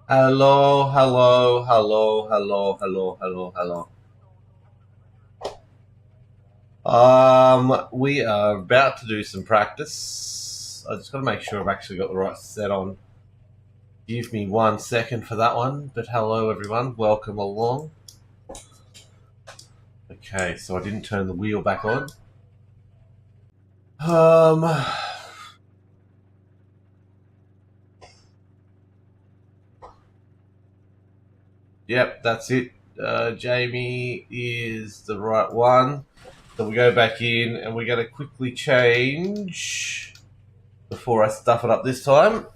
Hello, hello, hello, hello, hello, hello, hello. We are about to do some practice. I just got to make sure I've actually got the right set on. Give me 1 second for that one. But hello, everyone. Welcome along. Okay, so I didn't turn the wheel back on. Yep, that's it. Jamie is the right one. So we go back in and we're going to quickly change, before I stuff it up this time,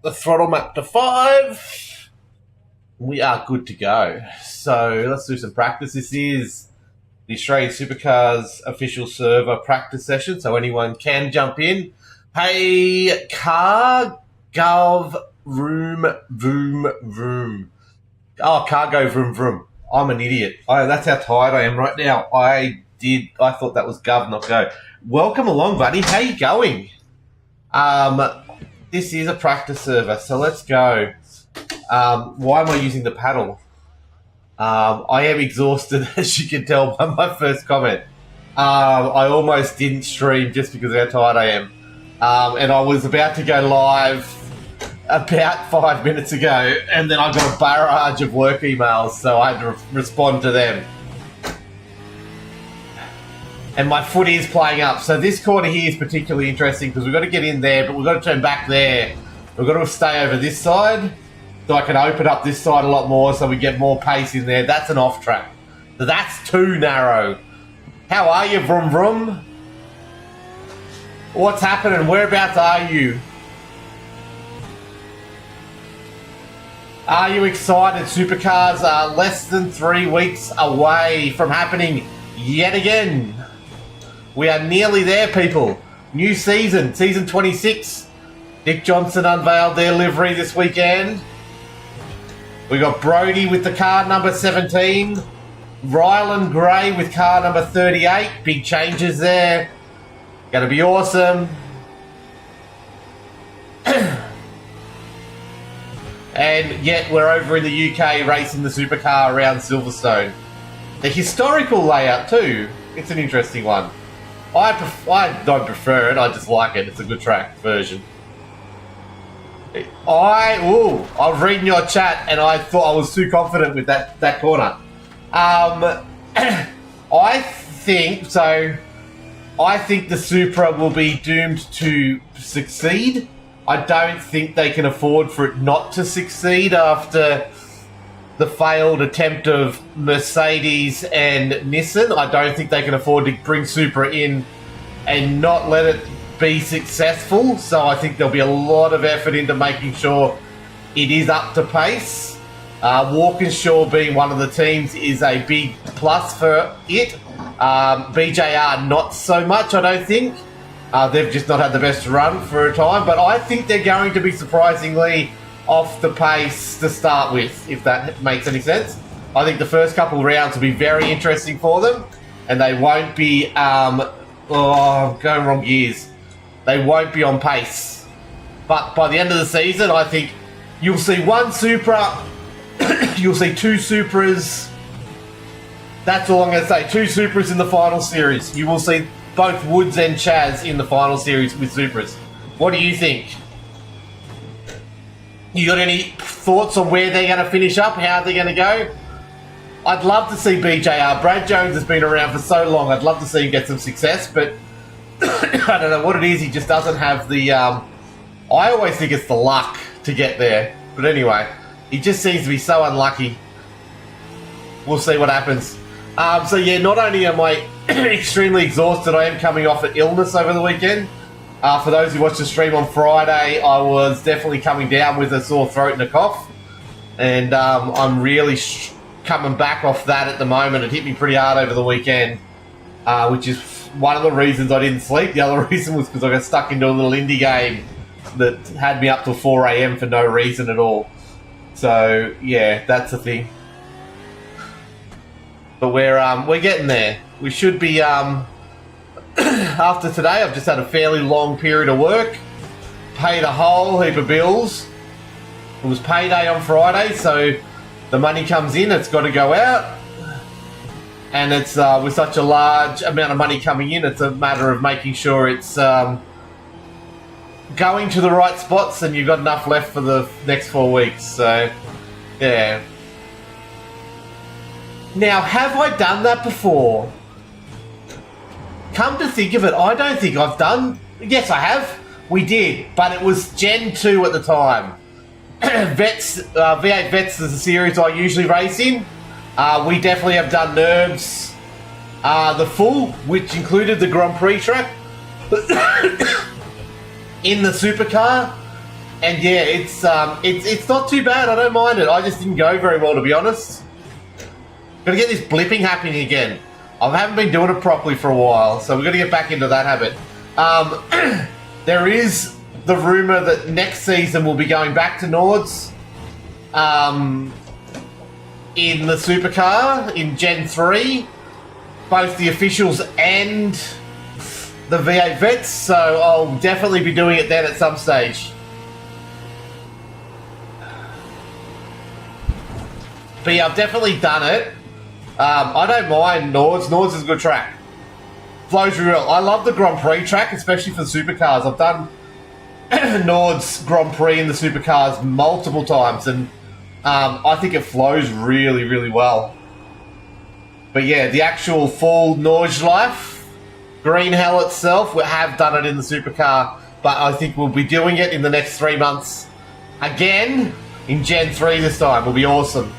the throttle map to 5. We are good to go. So let's do some practice. This is the Australian Supercars official server practice session, so anyone can jump in. Hey, car, gov, vroom, vroom, vroom. Oh, cargo, vroom, vroom. I'm an idiot. That's how tired I am right now. I thought that was gov, not go. Welcome along, buddy. How you going? This is a practice server, so let's go. Why am I using the paddle? I am exhausted, as you can tell by my first comment. I almost didn't stream just because of how tired I am. And I was about to go live about 5 minutes ago, and then I got a barrage of work emails, so I had to respond to them. And my foot is playing up. So this corner here is particularly interesting because we've got to get in there, but we've got to turn back there. We've got to stay over this side so I can open up this side a lot more so we get more pace in there. That's an off track. So that's too narrow. How are you, vroom vroom? What's happening? Whereabouts are you? Are you excited? Supercars are less than 3 weeks away from happening yet again. We are nearly there, people. New season, season 26. Dick Johnson unveiled their livery this weekend. We got Brody with the car number 17. Rylan Gray with car number 38. Big changes there. Gonna be awesome. And yet we're over in the UK racing the supercar around Silverstone. The historical layout too, it's an interesting one. I don't prefer it, I just like it. It's a good track version. I was reading your chat and I thought I was too confident with that corner. I think the Supra will be doomed to succeed. I don't think they can afford for it not to succeed after the failed attempt of Mercedes and Nissan. I don't think they can afford to bring Supra in and not let it be successful. So I think there'll be a lot of effort into making sure it is up to pace. Walkinshaw being one of the teams is a big plus for it. BJR not so much, I don't think. They've just not had the best run for a time, but I think they're going to be surprisingly off the pace to start with, if that makes any sense. I think the first couple of rounds will be very interesting for them, and they won't be, I'm going wrong gears. They won't be on pace. But by the end of the season, I think you'll see one Supra, you'll see two Supras. That's all I'm going to say. Two Supras in the final series. You will see both Woods and Chaz in the final series with Supras. What do you think? You got any thoughts on where they're going to finish up, how they're going to go? I'd love to see BJR. Brad Jones has been around for so long. I'd love to see him get some success, but I don't know what it is. He just doesn't have the... I always think it's the luck to get there. But anyway, he just seems to be so unlucky. We'll see what happens. So yeah, not only am I extremely exhausted, I am coming off an illness over the weekend. For those who watched the stream on Friday, I was definitely coming down with a sore throat and a cough. and I'm really coming back off that at the moment. It hit me pretty hard over the weekend, which is one of the reasons I didn't sleep. The other reason was because I got stuck into a little indie game that had me up till 4 a.m. for no reason at all. So yeah, that's the thing. But we're getting there. We should be after today. I've just had a fairly long period of work, paid a whole heap of bills. It was payday on Friday, so the money comes in, it's got to go out. And it's with such a large amount of money coming in, it's a matter of making sure it's going to the right spots and you've got enough left for the next 4 weeks. So, yeah. Now, have I done that before? Come to think of it, I don't think I've done... Yes, I have. We did, but it was Gen 2 at the time. Vets, V8 Vets is a series I usually race in. We definitely have done Nerves, the full, which included the Grand Prix track, in the supercar. And yeah, it's not too bad. I don't mind it. I just didn't go very well, to be honest. Gotta get this blipping happening again. I haven't been doing it properly for a while, so we've got to get back into that habit. There is the rumour that next season we'll be going back to Nords in the supercar in Gen 3, both the officials and the V8 Vets, so I'll definitely be doing it then at some stage. But yeah, I've definitely done it. I don't mind Nords. Nords is a good track. Flows real. I love the Grand Prix track, especially for the supercars. I've done Nords Grand Prix in the supercars multiple times, and I think it flows really, really well. But yeah, the actual full Norge life, Green Hell itself, we have done it in the supercar, but I think we'll be doing it in the next 3 months. Again, in Gen 3 this time. Will be awesome.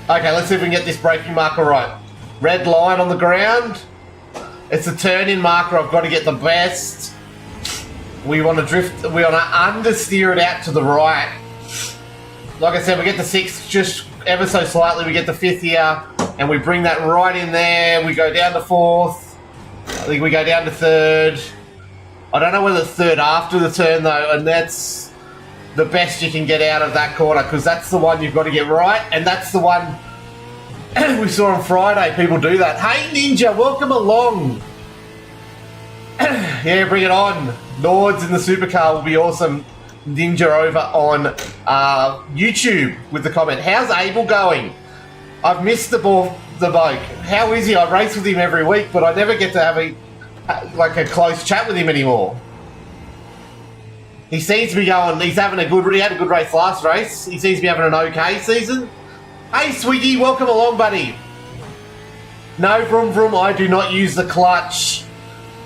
Okay, let's see if we can get this braking marker right. Red line on the ground. It's a turn-in marker. I've got to get the best. We want to drift. We want to understeer it out to the right. Like I said, we get the 6th just ever so slightly. We get the 5th here, and we bring that right in there. We go down to 4th. I think we go down to 3rd. I don't know whether it's 3rd after the turn, though, and that's the best you can get out of that corner, because that's the one you've got to get right, and that's the one we saw on Friday. People do that. Hey, Ninja, welcome along. Yeah, bring it on. Nords in the supercar will be awesome. Ninja over on YouTube with the comment. How's Abel going? I've missed the bloke. How is he? I race with him every week, but I never get to have a close chat with him anymore. He seems to be going, he had a good race last race. He seems to be having an okay season. Hey, Swiggy, welcome along, buddy. No, vroom vroom, I do not use the clutch.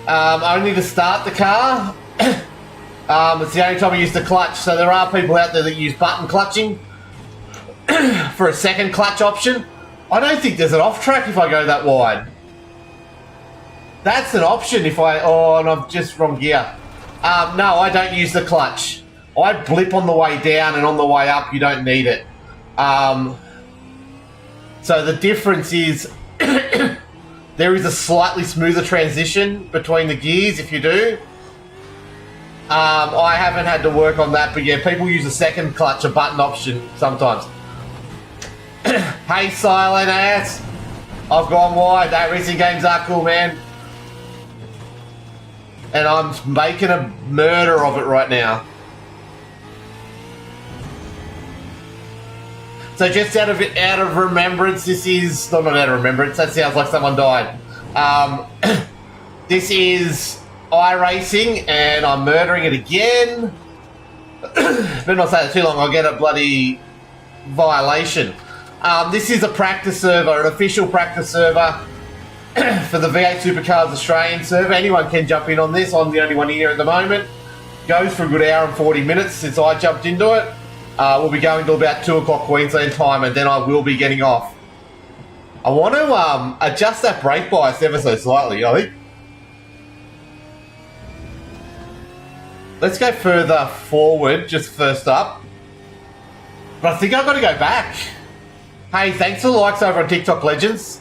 Only to start the car. It's the only time I use the clutch. So there are people out there that use button clutching for a second clutch option. I don't think there's an off track if I go that wide. That's an option if and I'm just wrong gear. No, I don't use the clutch. I blip on the way down, and on the way up you don't need it. So the difference is there is a slightly smoother transition between the gears if you do. I haven't had to work on that, but yeah, people use a second clutch, a button option sometimes. Hey, silent ass. I've gone wide. That racing games are cool, man. And I'm making a murder of it right now. So just out of remembrance, this is not out of remembrance. That sounds like someone died. This is iRacing, and I'm murdering it again. Better not say that too long. I'll get a bloody violation. This is a practice server, an official practice server for the V8 Supercars Australian server. Anyone can jump in on this. I'm the only one here at the moment. Goes for a good hour and 40 minutes since I jumped into it. We'll be going till about 2 o'clock Queensland time, and then I will be getting off. I want to adjust that brake bias ever so slightly, I think. let's go further forward, just first up. But I think I've got to go back. Hey, thanks for the likes over on TikTok, Legends.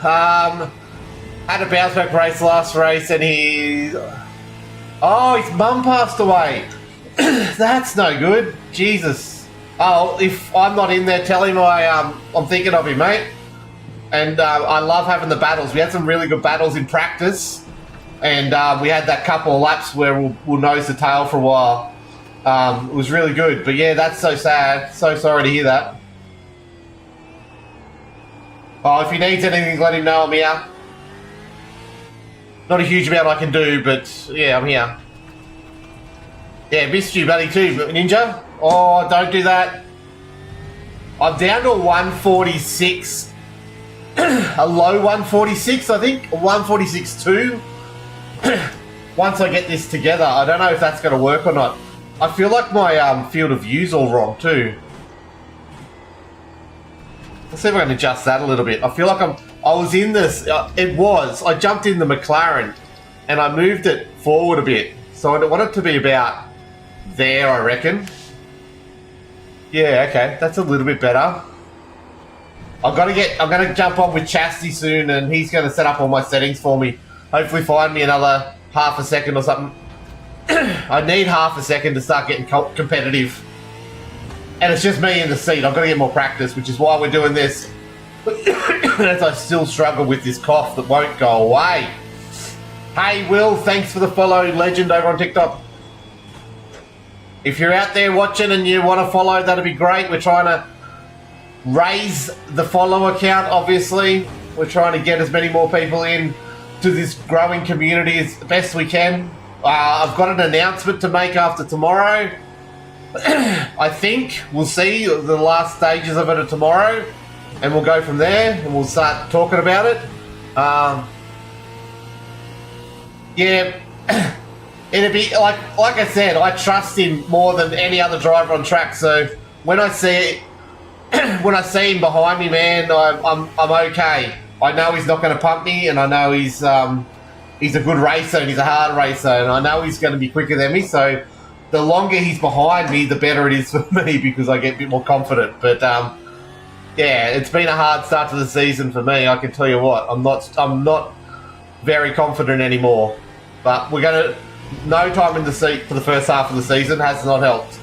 Had a bounce back race last race and he... Oh, his mum passed away. That's no good. Jesus. Oh, if I'm not in there, tell him I'm thinking of him, mate. And I love having the battles. We had some really good battles in practice. And we had that couple of laps where we'll nose the tail for a while. It was really good. But yeah, that's so sad. So sorry to hear that. Oh, if he needs anything, let him know I'm here. Not a huge amount I can do, but yeah, I'm here. Yeah, missed you, buddy, too, Ninja. Oh, don't do that. I'm down to a 146. A low 146, I think. A 146.2. Once I get this together, I don't know if that's going to work or not. I feel like my field of view's all wrong, too. Let's see if I can adjust that a little bit. I feel like I was in this, I jumped in the McLaren and I moved it forward a bit. So I want it to be about there, I reckon. Yeah, okay, that's a little bit better. I'm gonna jump on with Chastity soon and he's gonna set up all my settings for me. Hopefully find me another half a second or something. I need half a second to start getting competitive. And it's just me in the seat. I've got to get more practice, which is why we're doing this. As I still struggle with this cough that won't go away. Hey, Will, thanks for the follow, legend, over on TikTok. If you're out there watching and you want to follow, that'd be great. We're trying to raise the follow account, obviously. We're trying to get as many more people in to this growing community as best we can. I've got an announcement to make after tomorrow. I think we'll see the last stages of it tomorrow, and we'll go from there and we'll start talking about it. Yeah, it'd be like I said, I trust him more than any other driver on track. So when I see him behind me, man, I'm okay. I know he's not going to pump me, and I know he's a good racer and he's a hard racer, and I know he's going to be quicker than me. So the longer he's behind me, the better it is for me because I get a bit more confident. But yeah, it's been a hard start to the season for me. I can tell you what, I'm not very confident anymore. But we're gonna no time in the seat for the first half of the season has not helped.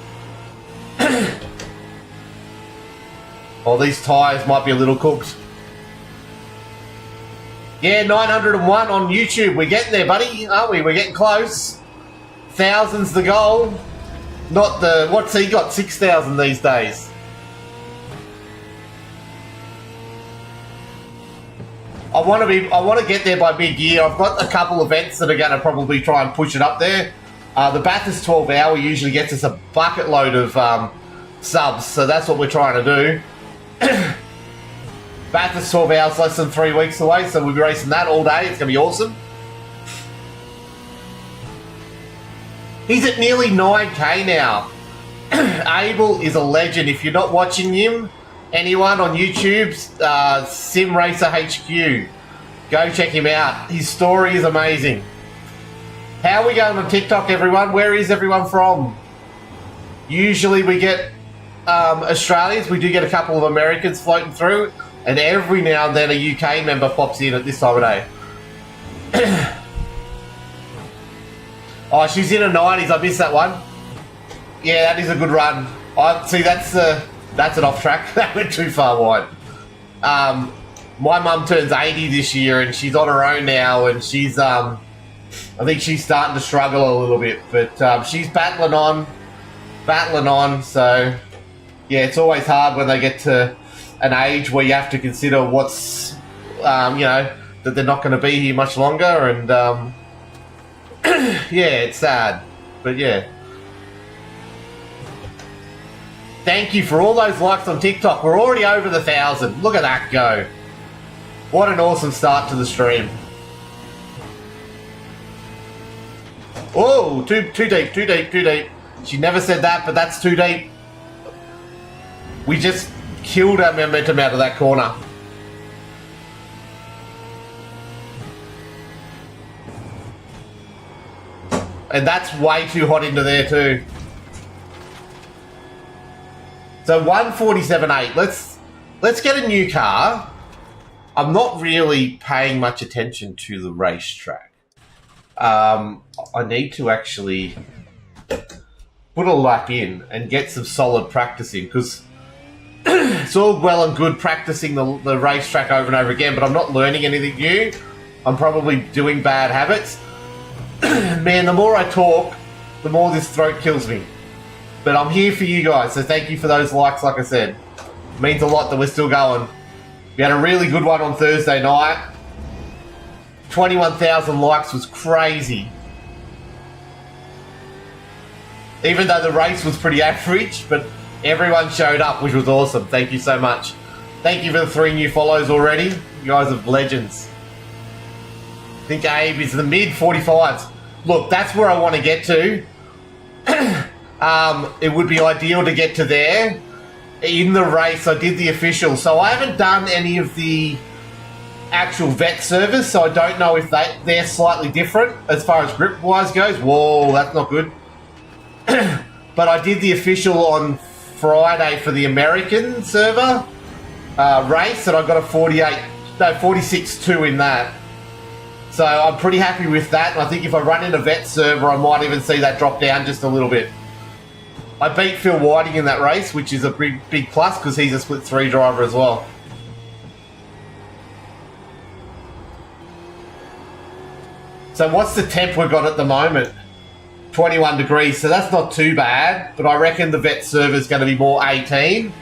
Oh, these tyres might be a little cooked. Yeah, 901 on YouTube. We're getting there, buddy, aren't we? We're getting close. Thousands the goal. Not the... What's he got? 6,000 these days. I want to get there by mid-year. I've got a couple events that are going to probably try and push it up there. The Bathurst 12 hour usually gets us a bucket load of subs, so that's what we're trying to do. Bathurst 12 hours, less than 3 weeks away, so we'll be racing that all day. It's going to be awesome. He's at nearly 9k now. Abel is a legend. If you're not watching him, anyone on YouTube's Sim Racer HQ, go check him out. His story is amazing. How are we going on TikTok, everyone? Where is everyone from? Usually we get Australians. We do get a couple of Americans floating through, and every now and then a UK member pops in at this time of day. Oh, she's in her 90s. I missed that one. Yeah, that is a good run. See, that's an off track. That went too far wide. My mum turns 80 this year, and she's on her own now, and she's I think she's starting to struggle a little bit, but she's battling on. So yeah, it's always hard when they get to an age where you have to consider what's that they're not going to be here much longer, and yeah, it's sad, but yeah. Thank you for all those likes on TikTok. We're already over the 1,000. Look at that go. What an awesome start to the stream. Oh, too deep. She never said that, but that's too deep. We just killed our momentum out of that corner. And that's way too hot into there too. So 147.8. Let's get a new car. I'm not really paying much attention to the racetrack. I need to actually put a lap in and get some solid practice in, because it's all well and good practicing the racetrack over and over again, but I'm not learning anything new. I'm probably doing bad habits. Man, the more I talk, the more this throat kills me. But I'm here for you guys, so thank you for those likes, like I said. It means a lot that we're still going. We had a really good one on Thursday night. 21,000 likes was crazy. Even though the race was pretty average, but everyone showed up, which was awesome. Thank you so much. Thank you for the 3 new follows already. You guys are legends. I think Abe is the mid 45s. Look, that's where I want to get to. It would be ideal to get to there. In the race, I did the official, so I haven't done any of the actual vet service, so I don't know if they're slightly different as far as grip wise goes. Whoa, that's not good. But I did the official on Friday for the American server race, and I got a 46.2 in that. So I'm pretty happy with that, and I think if I run in a vet server, I might even see that drop down just a little bit. I beat Phil Whiting in that race, which is a big plus because he's a split 3 driver as well. So what's the temp we've got at the moment? 21 degrees, so that's not too bad, but I reckon the vet server is going to be more 18,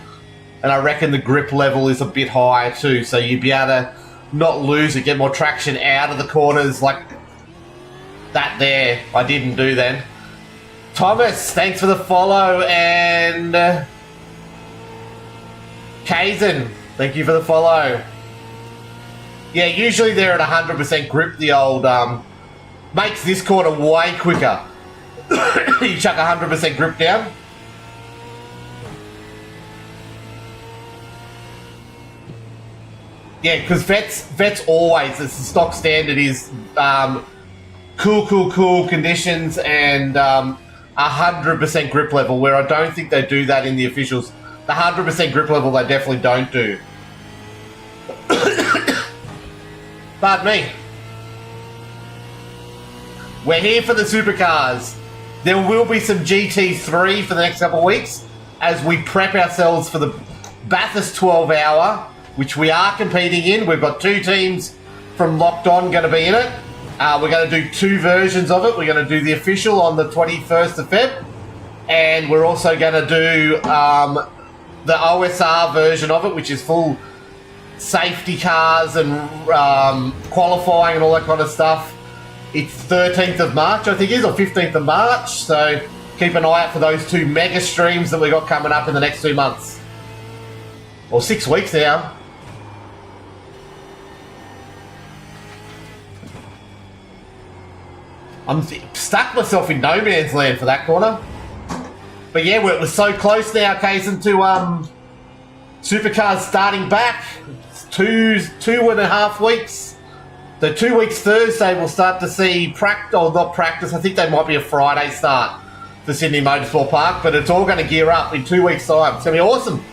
and I reckon the grip level is a bit higher too, so you'd be able to not lose it, get more traction out of the corners like that there. I didn't do then. Thomas, thanks for the follow, and Kaizen, thank you for the follow. Yeah, usually they're at 100% grip, the old, makes this corner way quicker. You chuck 100% grip down. Yeah, because vets always, it's the stock standard is cool conditions and 100% grip level, where I don't think they do that in the officials. The 100% grip level they definitely don't do. Pardon me. We're here for the Supercars. There will be some GT3 for the next couple of weeks as we prep ourselves for the Bathurst 12 hour, which we are competing in. We've got 2 teams from Locked On going to be in it. We're going to do 2 versions of it. We're going to do the official on the 21st of Feb, and we're also going to do the OSR version of it, which is full safety cars and qualifying and all that kind of stuff. It's 13th of March, I think it is, or 15th of March, so keep an eye out for those 2 mega streams that we got coming up in the next 2 months. Or 6 weeks now. I'm stuck myself in no man's land for that corner. But yeah, we're so close now, Kaysen, to Supercars starting back. It's two and a half weeks. So 2 weeks Thursday, we'll start to see not practice. I think they might be a Friday start for Sydney Motorsport Park, but it's all going to gear up in 2 weeks' time. It's going to be awesome.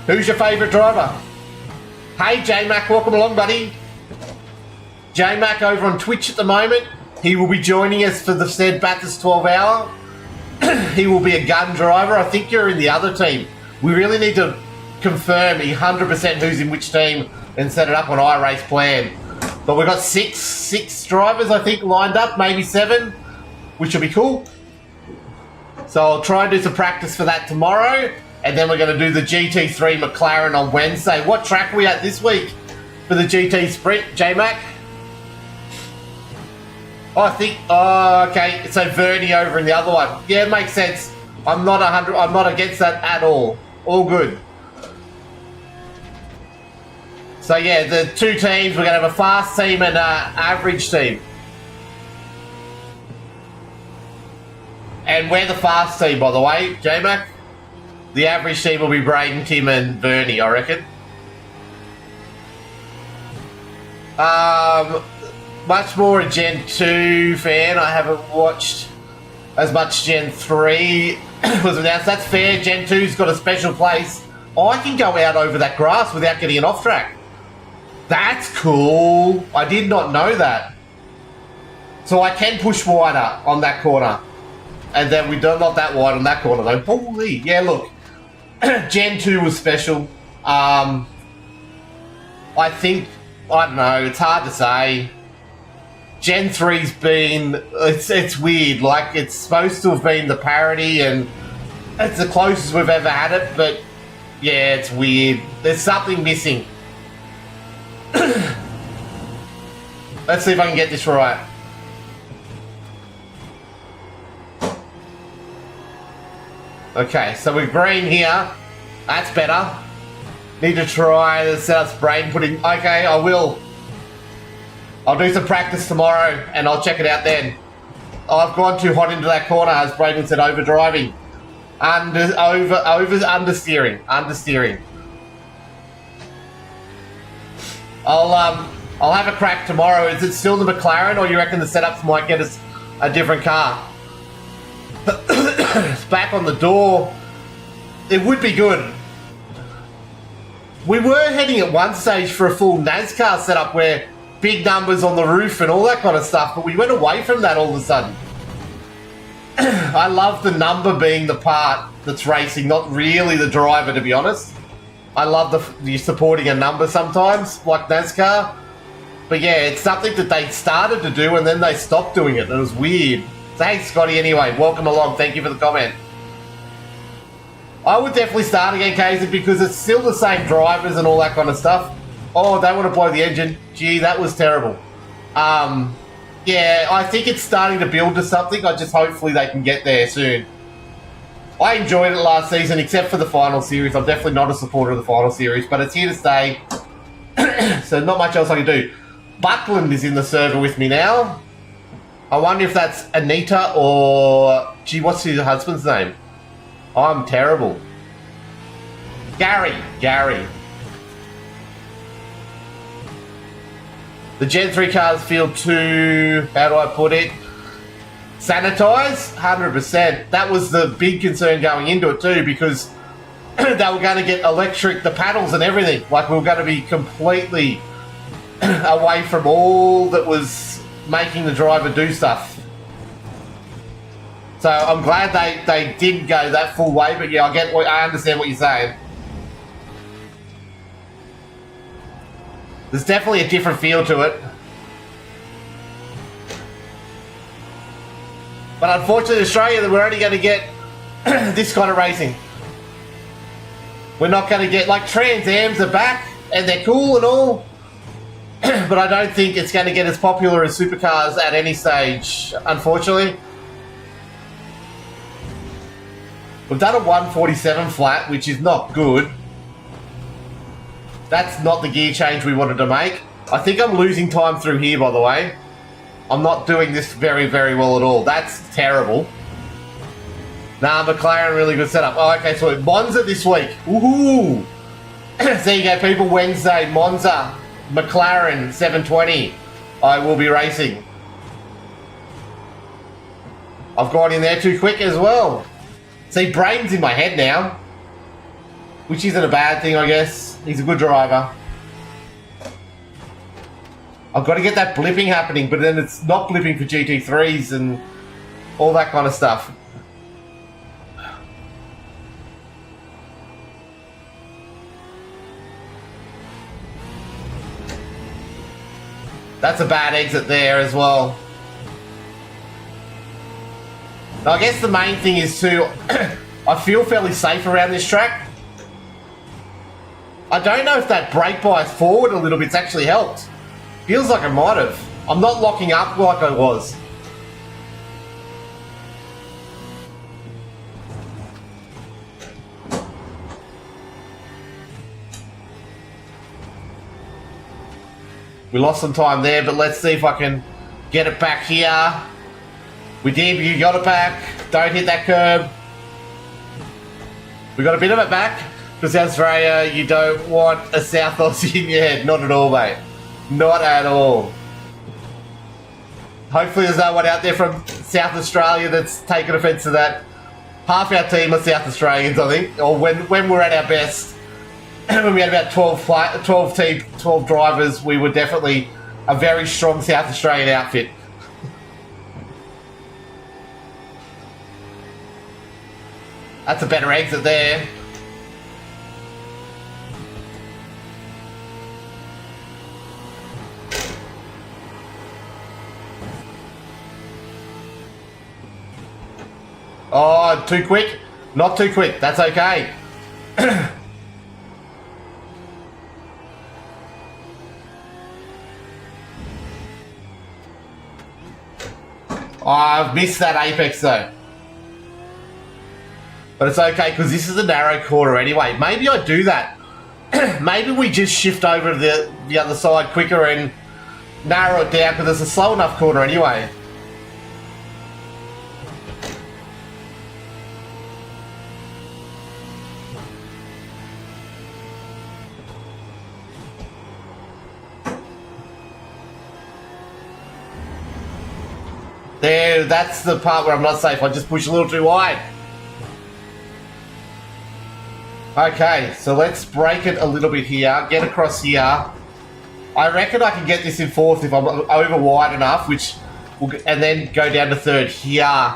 Who's your favourite driver? Hey, J-Mac, welcome along, buddy. J-Mac over on Twitch at the moment. He will be joining us for the said Bathurst 12 hour. He will be a gun driver. I think you're in the other team. We really need to confirm 100% who's in which team and set it up on iRace plan. But we've got six drivers, I think, lined up, maybe 7, which will be cool. So I'll try and do some practice for that tomorrow, and then we're going to do the GT3 McLaren on Wednesday. What track are we at this week for the GT Sprint, J-Mac? Oh, I think, okay, so Vernie over in the other one. Yeah, it makes sense. I'm not against that at all. All good. So yeah, the 2 teams, we're going to have a fast team and an average team. And we're the fast team, by the way, J-Mac. The average team will be Braden, Tim and Vernie, I reckon. much more a Gen 2 fan. I haven't watched as much Gen 3 was announced. That's fair. Gen 2's got a special place. Oh, I can go out over that grass without getting an off track. That's cool. I did not know that. So I can push wider on that corner. And then we don't not that wide on that corner though. Holy, yeah, look. Gen 2 was special. I think, I don't know, it's hard to say. Gen 3's been, it's weird. Like, it's supposed to have been the parody and it's the closest we've ever had it, but yeah, it's weird. There's something missing. Let's see if I can get this right. Okay, so we're green here. That's better. Need to try the setup's brain putting. Okay, I will. I'll do some practice tomorrow and I'll check it out then. Oh, I've gone too hot into that corner, as Braden said, over driving. Understeering. I'll have a crack tomorrow. Is it still the McLaren, or you reckon the setups might get us a different car? It's back on the door. It would be good. We were heading at one stage for a full NASCAR setup where big numbers on the roof and all that kind of stuff, but we went away from that all of a sudden. I love the number being the part that's racing, not really the driver, to be honest. I love the supporting a number sometimes, like NASCAR. But yeah, it's something that they started to do and then they stopped doing it. It was weird. Thanks, Scotty, anyway. Welcome along. Thank you for the comment. I would definitely start again, Casey, because it's still the same drivers and all that kind of stuff. Oh, they want to blow the engine. Gee, that was terrible. Yeah, I think it's starting to build to something. I just hopefully they can get there soon. I enjoyed it last season, except for the final series. I'm definitely not a supporter of the final series, but it's here to stay. So not much else I can do. Buckland is in the server with me now. I wonder if that's Anita or... Gee, what's his husband's name? I'm terrible. Gary. The Gen 3 cars feel too... How do I put it? Sanitized? 100%. That was the big concern going into it too, because they were going to get electric, the panels and everything. Like, we were going to be completely away from all that was making the driver do stuff. So I'm glad they didn't go that full way, but yeah, I understand what you're saying. There's definitely a different feel to it. But unfortunately in Australia, we're only going to get this kind of racing. We're not going to get, like, Trans Ams are back, and they're cool and all. But I don't think it's going to get as popular as Supercars at any stage, unfortunately. We've done a 147 flat, which is not good. That's not the gear change we wanted to make. I think I'm losing time through here, by the way. I'm not doing this very, very well at all. That's terrible. Nah, McLaren, really good setup. Oh, okay, so Monza this week. Woohoo! There you go, people. Wednesday, Monza, McLaren 720. I will be racing. I've gone in there too quick as well. See, Braden's in my head now, which isn't a bad thing, I guess. He's a good driver. I've got to get that blipping happening, but then it's not blipping for GT3s and all that kind of stuff. That's a bad exit there as well. Now, I guess the main thing is too, I feel fairly safe around this track. I don't know if that brake bias forward a little bit's actually helped. Feels like it might have. I'm not locking up like I was. We lost some time there, but let's see if I can get it back here. We did, you got it back. Don't hit that curb. We got a bit of it back. Because Australia, you don't want a South Aussie in your head. Not at all, mate. Not at all. Hopefully there's no one out there from South Australia that's taken offence to that. Half our team are South Australians, I think, or when we're at our best, when we had about 12 drivers, we were definitely a very strong South Australian outfit. That's a better exit there. Oh, too quick? Not too quick. That's okay. Oh, I've missed that apex though. But it's okay because this is a narrow corner anyway. Maybe I do that. Maybe we just shift over to the other side quicker and narrow it down because it's a slow enough corner anyway. There, that's the part where I'm not safe. I just push a little too wide. Okay, so let's break it a little bit here. Get across here. I reckon I can get this in fourth if I'm over wide enough, and then go down to third here,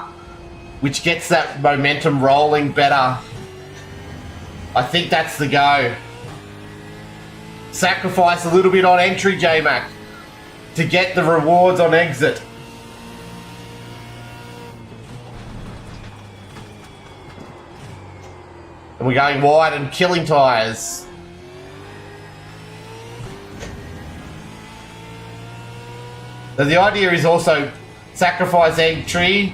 which gets that momentum rolling better. I think that's the go. Sacrifice a little bit on entry, J-Mac, to get the rewards on exit. And we're going wide and killing tyres. So the idea is also sacrifice entry,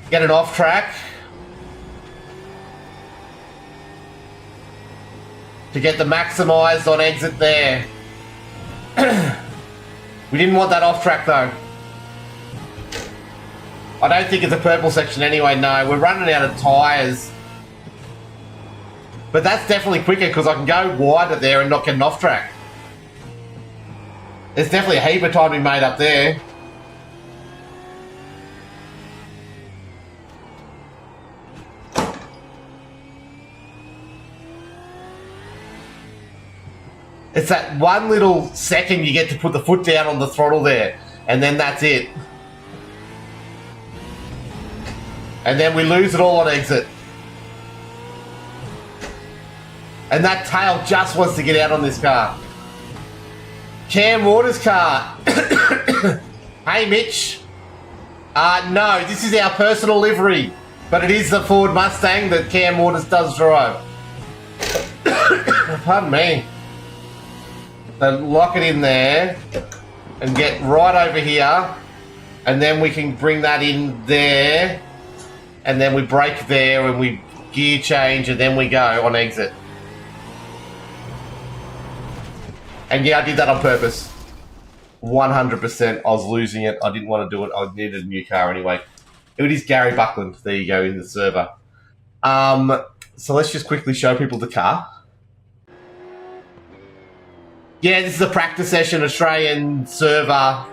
get it off track to get the maximised on exit there. We didn't want that off track though. I don't think it's a purple section anyway, no. We're running out of tyres. But that's definitely quicker because I can go wider there and not get an off track. There's definitely a heap of time to be made up there. It's that one little second you get to put the foot down on the throttle there, and then that's it. And then we lose it all on exit. And that tail just wants to get out on this car. Cam Waters' car. Hey, Mitch. No, this is our personal livery. But it is the Ford Mustang that Cam Waters does drive. Pardon me. So lock it in there. And get right over here. And then we can bring that in there. And then we brake there and we gear change and then we go on exit. And yeah, I did that on purpose. 100%. I was losing it. I didn't want to do it. I needed a new car anyway. It is Gary Buckland. There you go in the server. So let's just quickly show people the car. Yeah, this is a practice session. Australian server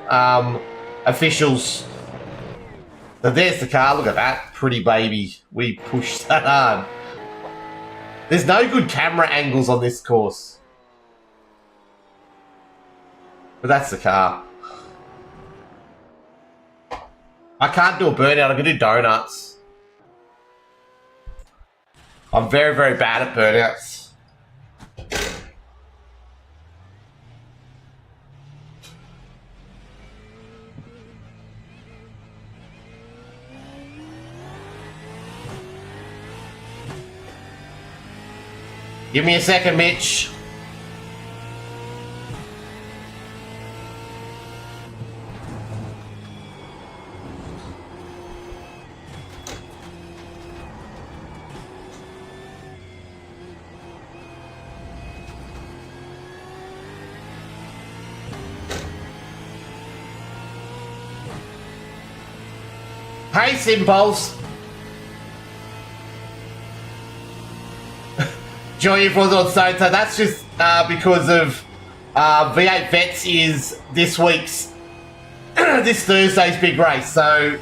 officials. So there's the car. Look at that. Pretty baby. We pushed that hard. There's no good camera angles on this course. But that's the car. I can't do a burnout. I can do donuts. I'm very, very bad at burnouts. Give me a second, Mitch. Hey, Simpulse. Joy was on stage, so that's just because of V8 Vets is this week's this Thursday's big race. So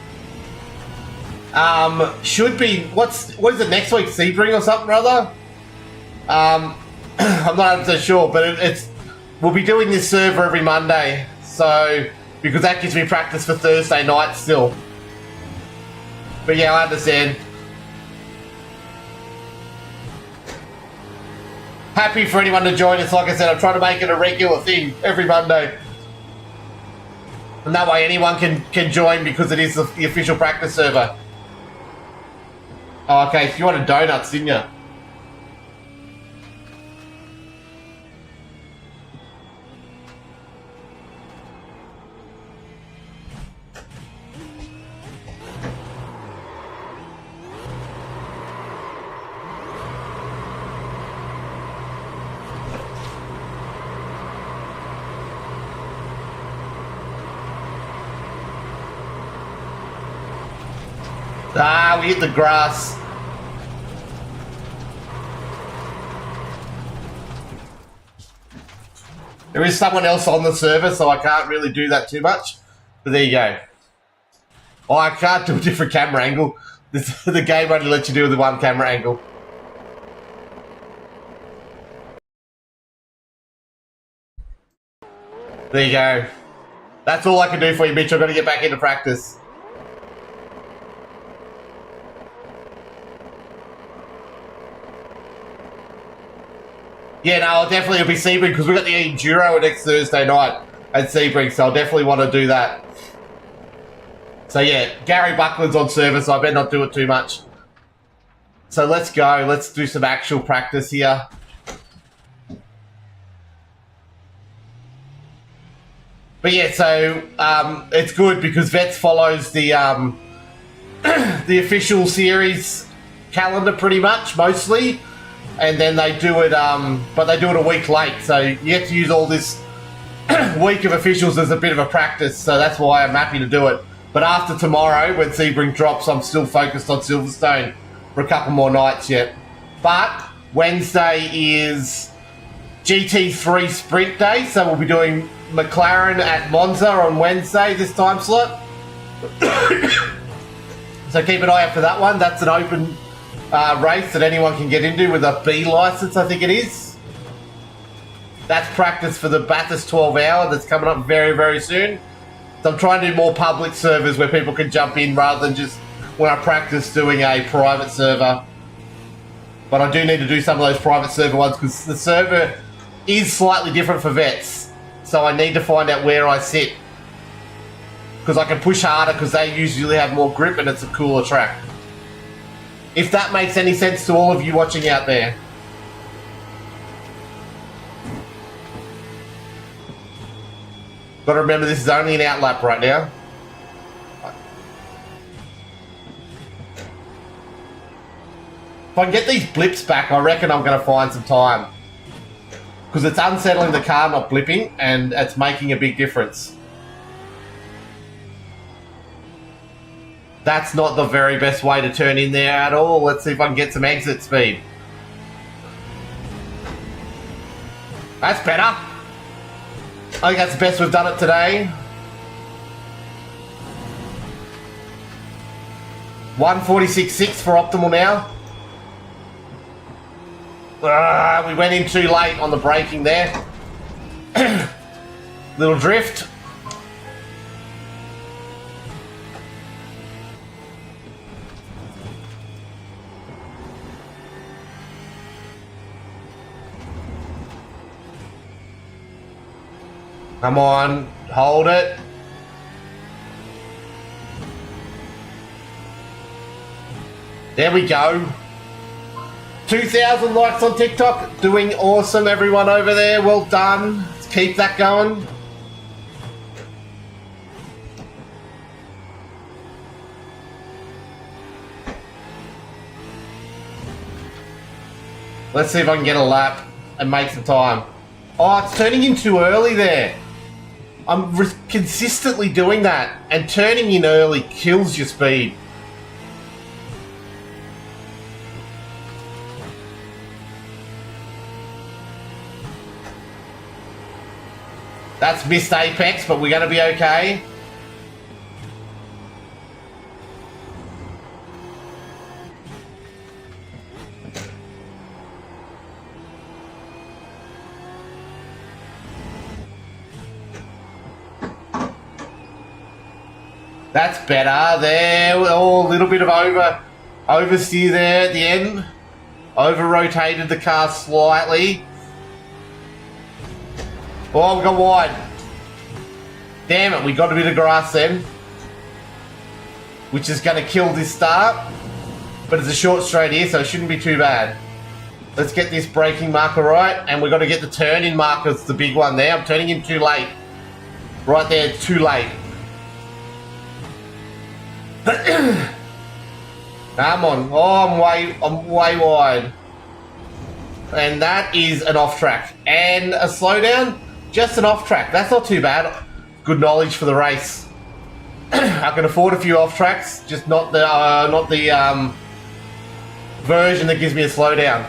should be what is it next week? Sebring or something or other? I'm not 100% sure, but we'll be doing this server every Monday. So because that gives me practice for Thursday night still. But yeah, I understand. Happy for anyone to join us. Like I said, I'm trying to make it a regular thing every Monday. And that way anyone can join because it is the official practice server. Oh, okay, so you wanted donuts, didn't you? Ah, we hit the grass. There is someone else on the server, so I can't really do that too much. But there you go. Oh, I can't do a different camera angle. The game only lets you do the one camera angle. There you go. That's all I can do for you, Mitch. I've got to get back into practice. Yeah, no, I'll definitely be Sebring because we've got the Enduro next Thursday night at Sebring, so I'll definitely want to do that. So yeah, Gary Buckland's on server, so I better not do it too much. So let's go. Let's do some actual practice here. But yeah, so it's good because Vets follows the the official series calendar pretty much, mostly. And then they do it, but they do it a week late. So you get to use all this week of officials as a bit of a practice. So that's why I'm happy to do it. But after tomorrow, when Sebring drops, I'm still focused on Silverstone for a couple more nights yet. But Wednesday is GT3 Sprint Day. So we'll be doing McLaren at Monza on Wednesday, this time slot. So keep an eye out for that one. That's an open race that anyone can get into with a B license, I think it is. That's practice for the Bathurst 12 hour that's coming up very, very soon. So I'm trying to do more public servers where people can jump in rather than just when I practice doing a private server. But I do need to do some of those private server ones because the server is slightly different for Vets. So I need to find out where I sit. Because I can push harder because they usually have more grip and it's a cooler track. If that makes any sense to all of you watching out there. Got to remember this is only an outlap right now. If I can get these blips back, I reckon I'm going to find some time. Because it's unsettling the car not blipping and it's making a big difference. That's not the very best way to turn in there at all. Let's see if I can get some exit speed. That's better. I think that's the best we've done it today. 146.6 for optimal now. We went in too late on the braking there. Little drift. Come on, hold it. There we go. 2,000 likes on TikTok. Doing awesome, everyone over there. Well done. Let's keep that going. Let's see if I can get a lap and make some time. Oh, it's turning in too early there. I'm consistently doing that, and turning in early kills your speed. That's missed apex, but we're going to be okay. That's better. There, oh, a little bit of oversteer there at the end. Over-rotated the car slightly. Oh, we got wide. Damn it, we got a bit of grass then. Which is going to kill this start. But it's a short straight here, so it shouldn't be too bad. Let's get this braking marker right. And we've got to get the turn-in marker. It's the big one there. I'm turning in too late. Right there, too late. Come on. Oh, I'm way wide. And that is an off track. And a slowdown, just an off track. That's not too bad. Good knowledge for the race. I can afford a few off tracks, just not the version that gives me a slowdown.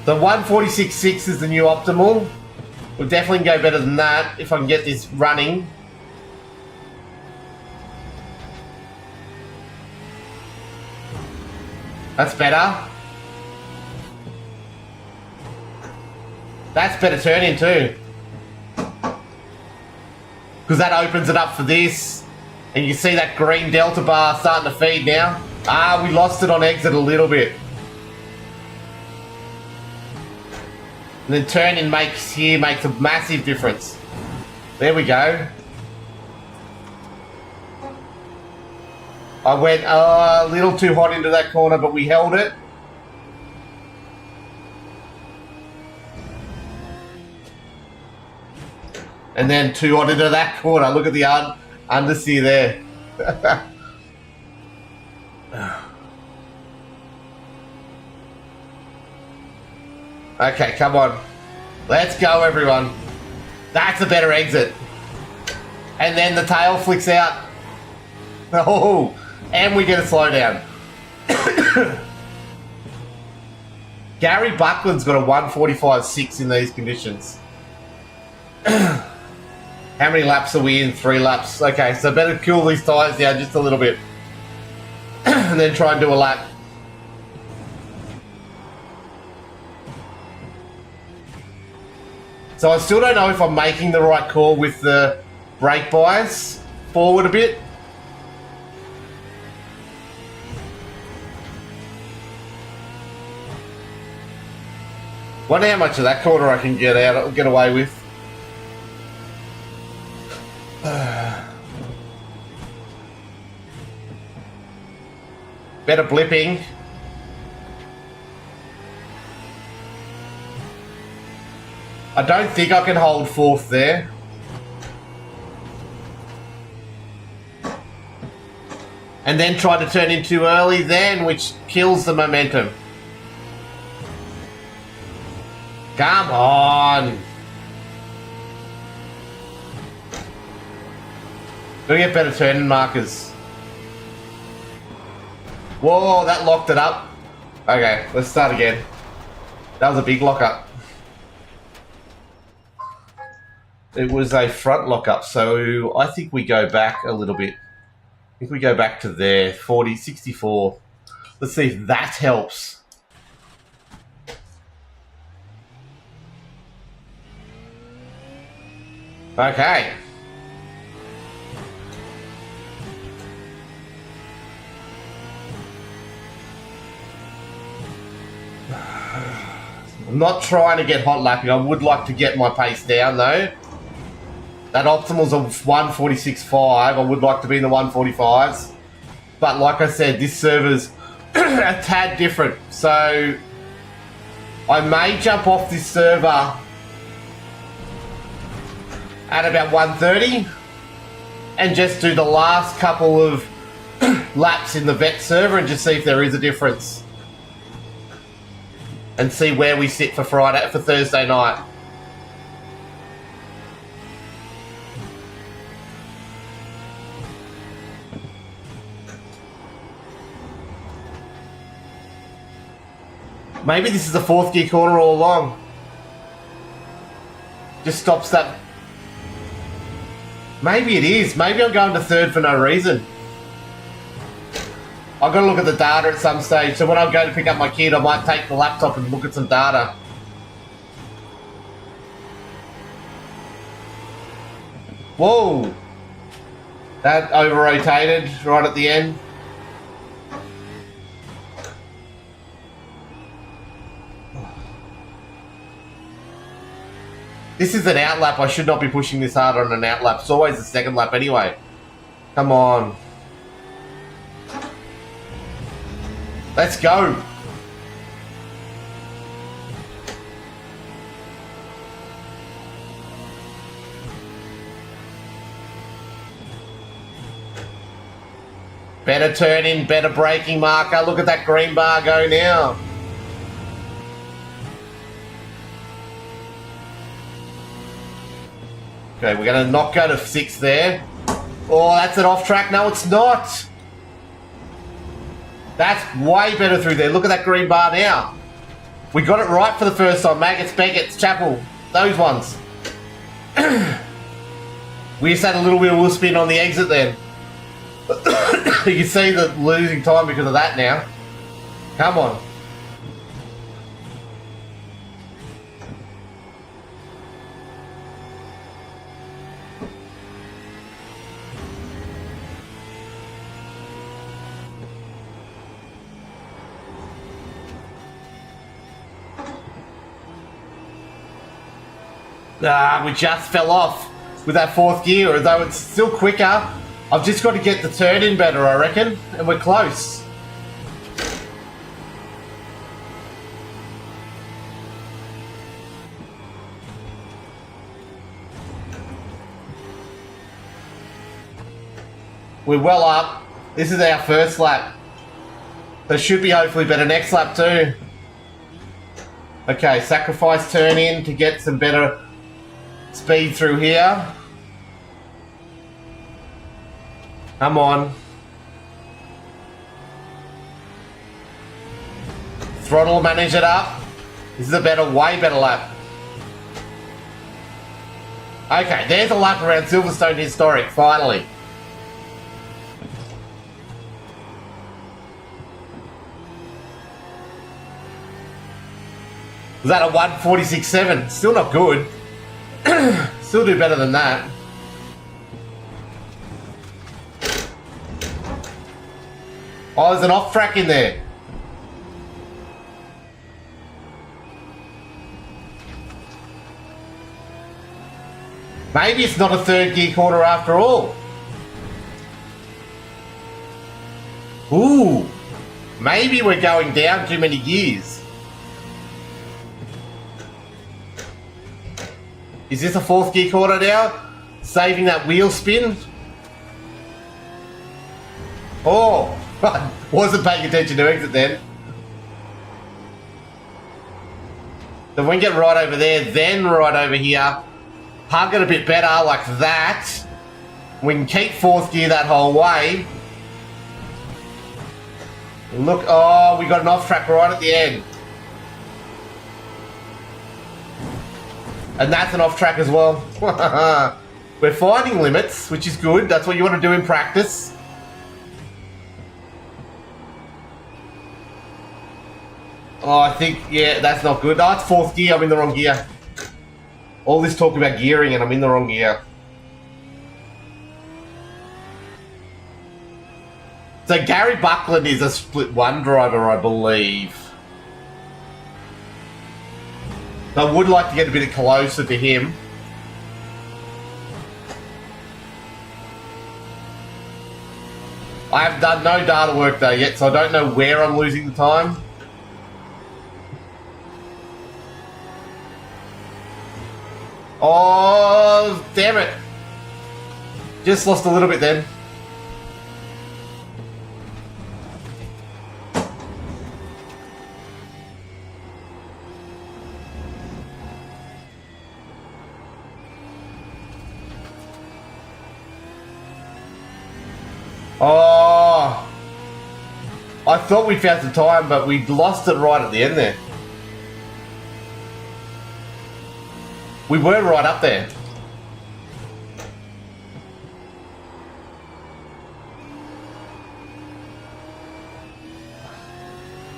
The 146.6 is the new optimal. We'll definitely go better than that if I can get this running. That's better. That's better turning too. Because that opens it up for this. And you see that green delta bar starting to feed now. We lost it on exit a little bit. And then turning makes a massive difference. There we go. I went a little too hot into that corner, but we held it. And then too hot into that corner. Look at the understeer there. Okay, come on. Let's go, everyone. That's a better exit. And then the tail flicks out. Oh, and we get a slowdown. Gary Buckland's got a 145.6 in these conditions. How many laps are we in? 3 laps. Okay, so better cool these tyres down just a little bit. And then try and do a lap. So I still don't know if I'm making the right call with the brake bias forward a bit. Wonder how much of that corner I can get away with. Better blipping. I don't think I can hold 4th there. And then try to turn in too early then, which kills the momentum. Come on. Gotta get better turning markers. Whoa, that locked it up. Okay, let's start again. That was a big lockup. It was a front lockup, so I think we go back a little bit. I think we go back to there, 40, 64. Let's see if that helps. Okay. I'm not trying to get hot lapping. I would like to get my pace down though. That optimal's a 146.5. I would like to be in the 145s. But like I said, this server's a tad different. So I may jump off this server at about 1:30 and just do the last couple of laps in the vet server and just see if there is a difference. And see where we sit for Thursday night. Maybe this is the 4th gear corner all along. Just stops that. Maybe it is. Maybe I'm going to 3rd for no reason. I've got to look at the data at some stage. So when I go to pick up my kid, I might take the laptop and look at some data. Whoa! That over-rotated right at the end. This is an out lap. I should not be pushing this hard on an out lap. It's always the second lap anyway. Come on. Let's go. Better turn in, better braking marker. Look at that green bar go now. Okay, we're going to not go to 6 there. Oh, that's an off track. No, it's not. That's way better through there. Look at that green bar now. We got it right for the first time. Maggots, Beggots, Chapel. Those ones. We just had a little bit of wheel spin on the exit then. You can see the losing time because of that now. Come on. We just fell off with that fourth gear, although it's still quicker. I've just got to get the turn in better, I reckon, and we're close. We're well up. This is our first lap. There should be hopefully better next lap too. Okay, sacrifice turn in to get some better speed through here. Come on. Throttle, manage it up. This is a better, way better lap. Okay, there's a lap around Silverstone Historic, finally. Was that a 1:46.7? Still not good. Still do better than that. Oh, there's an off track in there. Maybe it's not a third gear corner after all. Ooh. Maybe we're going down too many gears. Is this a fourth gear corner now? Saving that wheel spin? Oh, I wasn't paying attention to exit then. So we can get right over there, then right over here. Hug it a bit better like that. We can keep fourth gear that whole way. Look, oh, we got an off track right at the end. And that's an off track as well. We're finding limits, which is good. That's what you want to do in practice. Oh, I think, yeah, that's not good. Oh, it's fourth gear. I'm in the wrong gear. All this talk about gearing and I'm in the wrong gear. So Gary Buckland is a split one driver, I believe. I would like to get a bit closer to him. I have done no data work though yet, so I don't know where I'm losing the time. Oh, damn it. Just lost a little bit then. Oh, I thought we found some time, but we lost it right at the end there. We were right up there.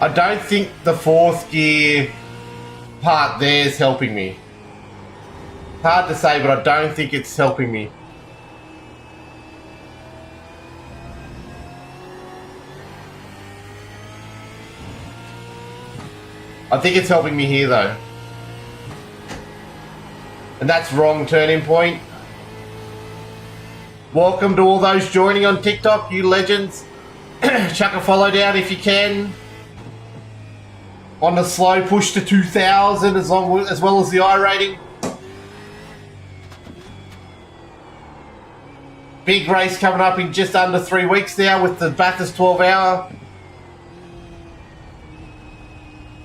I don't think the fourth gear part there is helping me. Hard to say, but I don't think it's helping me. I think it's helping me here though. And that's wrong turning point. Welcome to all those joining on TikTok, you legends. Chuck a follow down if you can. On the slow push to 2,000 as well as the I rating. Big race coming up in just under 3 weeks now with the Bathurst 12 hour.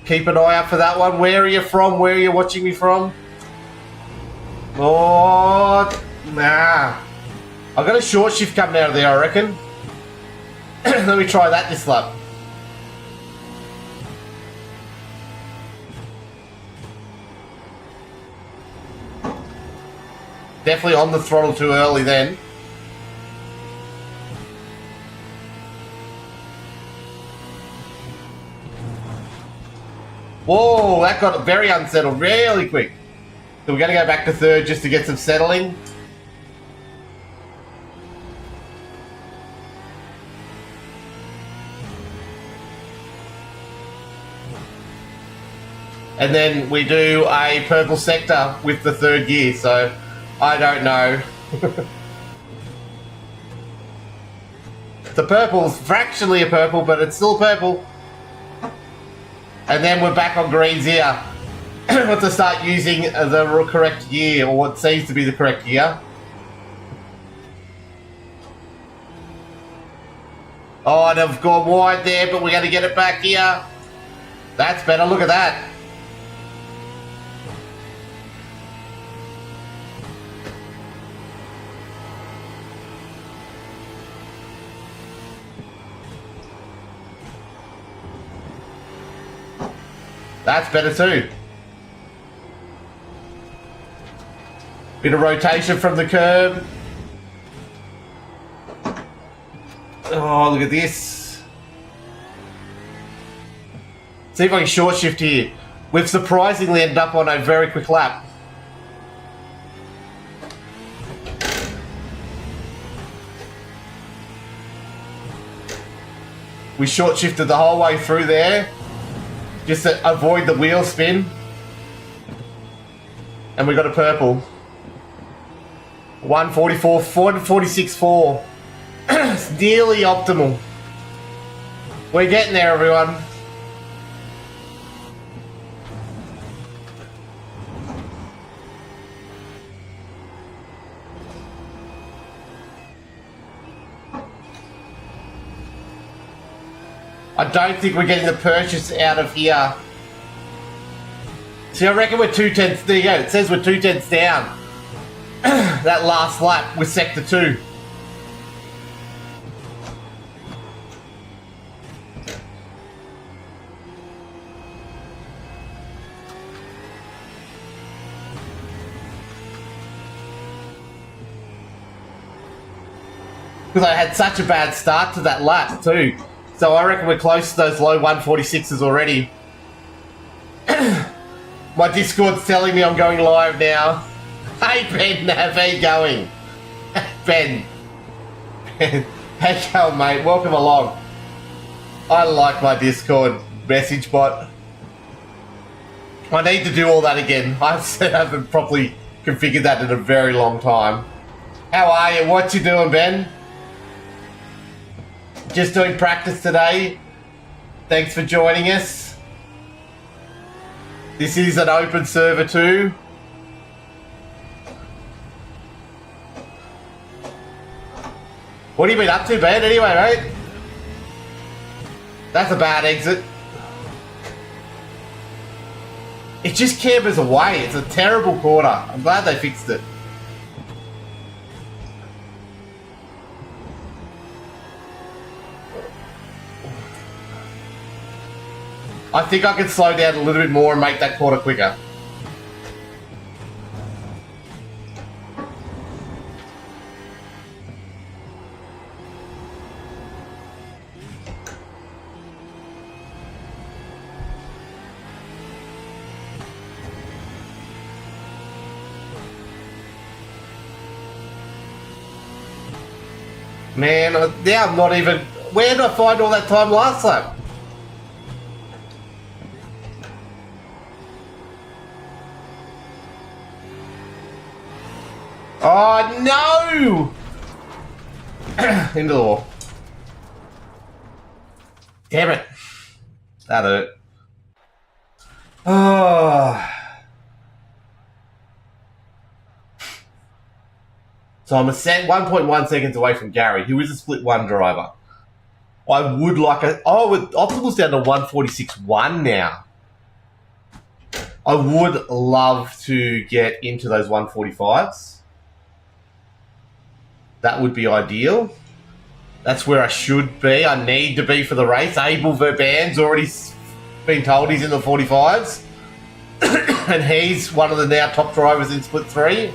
Keep an eye out for that one. Where are you from? Where are you watching me from? Oh, nah. I've got a short shift coming out of there, I reckon. Let me try that this lap. Definitely on the throttle too early then. Whoa, that got very unsettled really quick. So we're going to go back to third just to get some settling. And then we do a purple sector with the third gear, so I don't know. The purple's fractionally a purple, but it's still purple. And then we're back on greens here. We've to start using the correct gear, or what seems to be the correct gear. Oh, and I've gone wide there, but we're going to get it back here. That's better, look at that. That's better too. Bit of rotation from the curb. Oh, look at this. See if I can short shift here. We've surprisingly ended up on a very quick lap. We short shifted the whole way through there. Just to avoid the wheel spin. And we got a purple. 144, 446.4. It's nearly optimal. We're getting there, everyone. I don't think we're getting the purchase out of here. See, I reckon we're 2/10. There you go. It says we're 2/10 down. That last lap with sector 2. Because I had such a bad start to that lap too. So I reckon we're close to those low 146s already. My Discord's telling me I'm going live now. Hey Ben, how you going? Ben. How you going, mate? Welcome along. I like my Discord message bot. I need to do all that again. I haven't properly configured that in a very long time. How are you? What you doing, Ben? Just doing practice today. Thanks for joining us. This is an open server too. What have you been up to, Ben? Anyway, mate? That's a bad exit. It just cambers away. It's a terrible corner. I'm glad they fixed it. I think I can slow down a little bit more and make that corner quicker. Man, now I'm not even... Where did I find all that time last lap? Oh, no! Into the wall. Damn it. That hurt. Oh. So I'm 1.1 seconds away from Gary, who is a split one driver. I would like a... Oh, with Optimal's down to 146.1 now. I would love to get into those 145s. That would be ideal. That's where I should be. I need to be for the race. Abel Verban's already been told he's in the 45s. And he's one of the now top drivers in Split 3.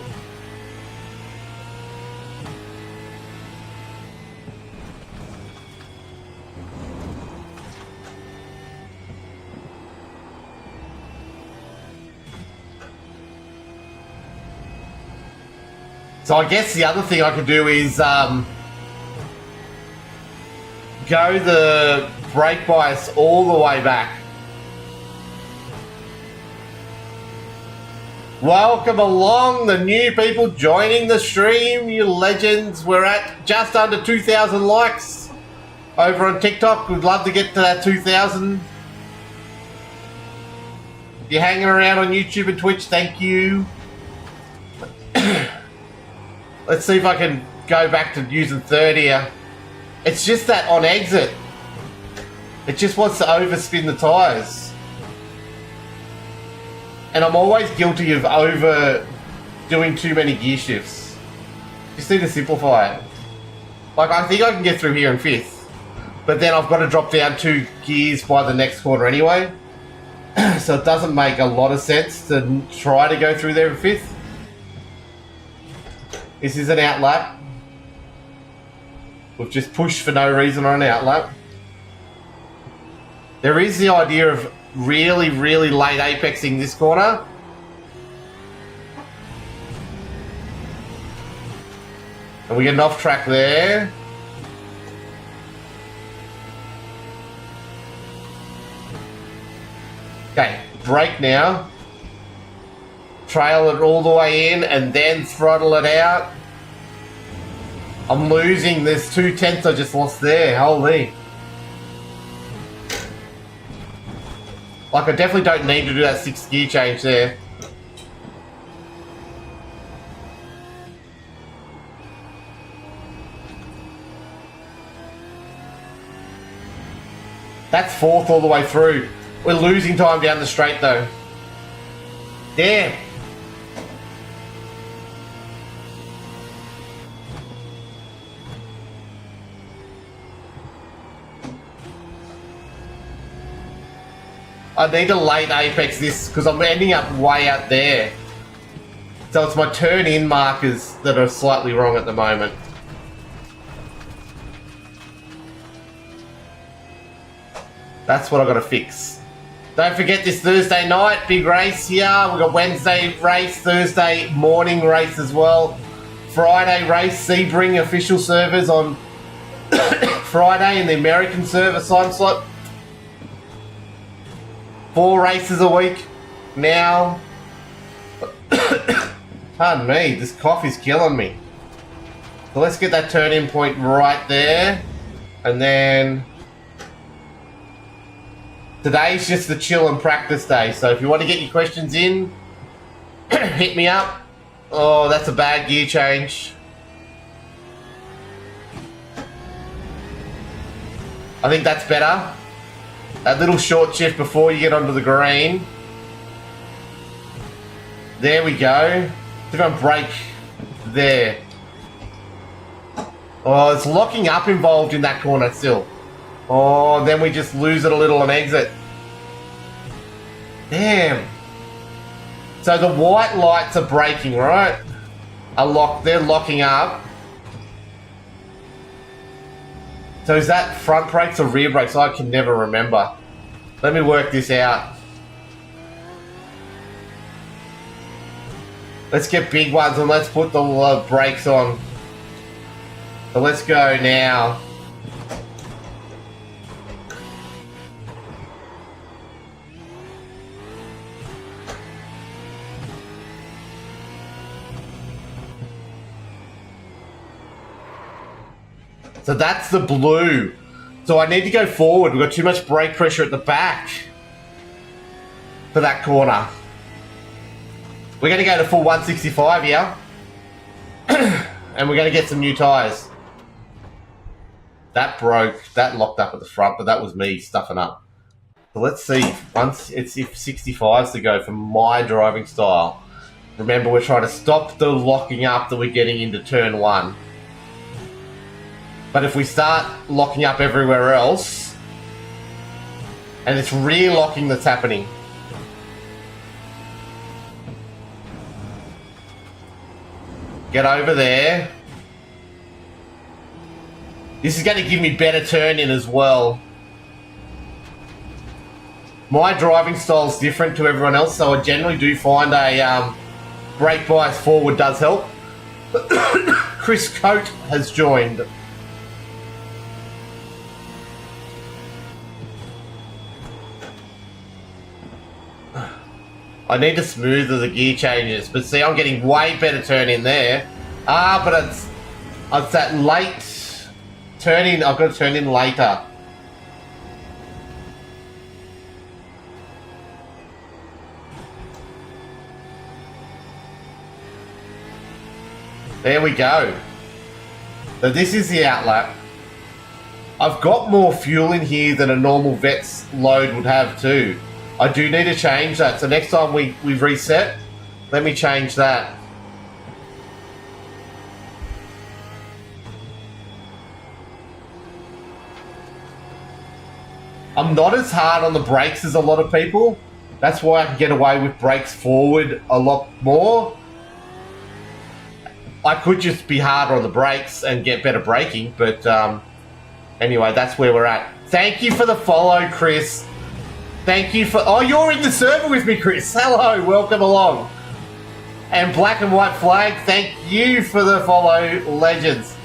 So I guess the other thing I could do is go the brake bias all the way back. Welcome along, the new people joining the stream, you legends. We're at just under 2,000 likes over on TikTok. We'd love to get to that 2,000. If you're hanging around on YouTube and Twitch, thank you. Let's see if I can go back to using third here. It's just that on exit, it just wants to overspin the tyres. And I'm always guilty of over doing too many gear shifts. Just need to simplify it. Like, I think I can get through here in 5th. But then I've got to drop down 2 gears by the next corner anyway. So it doesn't make a lot of sense to try to go through there in 5th. This is an outlap. We've just pushed for no reason on an outlap. There is the idea of really, really late apexing this corner. And we get an off track there. Okay, brake now. Trail it all the way in and then throttle it out. I'm losing. There's 2/10 I just lost there. Holy. Like, I definitely don't need to do that 6th gear change there. That's 4th all the way through. We're losing time down the straight though. Damn. I need to late apex this because I'm ending up way out there. So it's my turn in markers that are slightly wrong at the moment. That's what I've got to fix. Don't forget this Thursday night, big race here. We've got Wednesday race, Thursday morning race as well. Friday race, Sebring official servers on Friday in the American server time slot. 4 races a week now. Pardon me, this cough is killing me. So let's get that turn in point right there. And then today's just the chill and practice day. So if you want to get your questions in, hit me up. Oh, that's a bad gear change. I think that's better. That little short shift before you get onto the green. There we go. If I brake there. Oh, it's locking up involved in that corner still. Oh, then we just lose it a little on exit. Damn. So the white lights are braking, right? They're locking up. So is that front brakes or rear brakes? I can never remember. Let me work this out. Let's get big ones and let's put the brakes on. So let's go now. So that's the blue. So I need to go forward. We've got too much brake pressure at the back for that corner. We're going to go to full 165 here. And we're going to get some new tyres. That broke. That locked up at the front, but that was me stuffing up. So let's see. Once it's if 65s to go for my driving style. Remember, we're trying to stop the locking up that we're getting into turn 1. But if we start locking up everywhere else, and it's rear locking that's happening. Get over there. This is going to give me better turn in as well. My driving style is different to everyone else, so I generally do find a brake bias forward does help. Chris Coate has joined. I need to smoother the gear changes, but see, I'm getting way better turn in there. But it's that late turn in. I've got to turn in later. There we go. So this is the outlap. I've got more fuel in here than a normal Vet's load would have too. I do need to change that. So next time we reset, let me change that. I'm not as hard on the brakes as a lot of people. That's why I can get away with brakes forward a lot more. I could just be harder on the brakes and get better braking, but anyway, that's where we're at. Thank you for the follow, Chris. Thank you for... Oh, you're in the server with me, Chris. Hello, welcome along. And Black and White Flag, thank you for the follow, legends.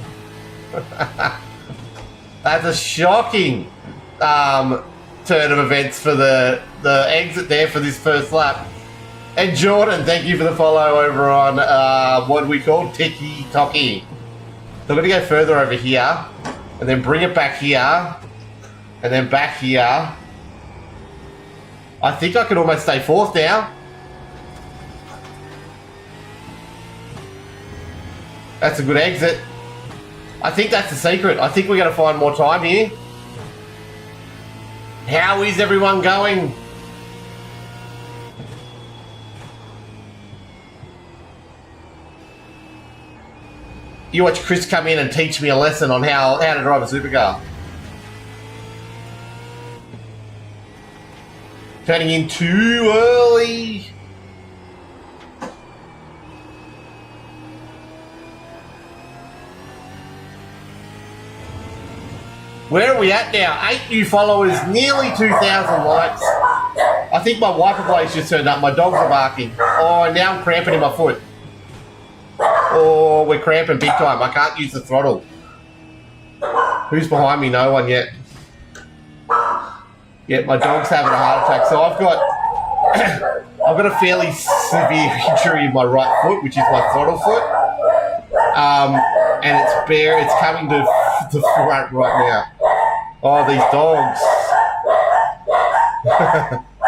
That's a shocking turn of events for the exit there for this first lap. And Jordan, thank you for the follow over on what we call Tiki Toki. So I'm going to go further over here and then bring it back here and then back here. I think I could almost stay fourth now. That's a good exit. I think that's the secret. I think we're going to find more time here. How is everyone going? You watch Chris come in and teach me a lesson on how to drive a supercar. Turning in too early. Where are we at now? 8 new followers, nearly 2,000 likes. I think my wiper blade's just turned up. My dogs are barking. Oh, and now I'm cramping in my foot. Oh, we're cramping big time. I can't use the throttle. Who's behind me? No one yet. Yeah, my dog's having a heart attack. So I've got a fairly severe injury in my right foot, which is my throttle foot. And it's bare. It's coming to the front right now. Oh, these dogs.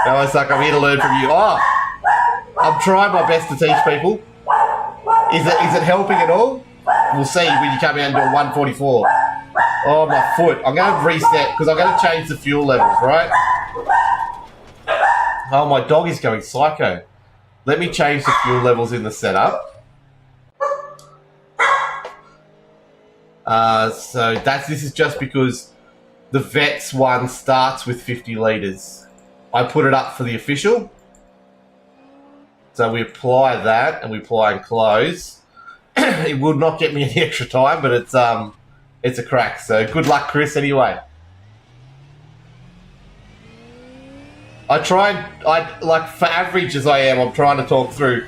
No, it's like I'm here to learn from you. Oh, I'm trying my best to teach people. Is it helping at all? We'll see when you come out and do a 144. Oh, my foot. I'm going to reset because I'm going to change the fuel levels, right? Oh, my dog is going psycho. Let me change the fuel levels in the setup. So this is just because the Vets one starts with 50 litres. I put it up for the official. So we apply that and we apply and close. It will not get me any extra time, but it's a crack. So good luck, Chris, anyway. Like for average as I am, I'm trying to talk through.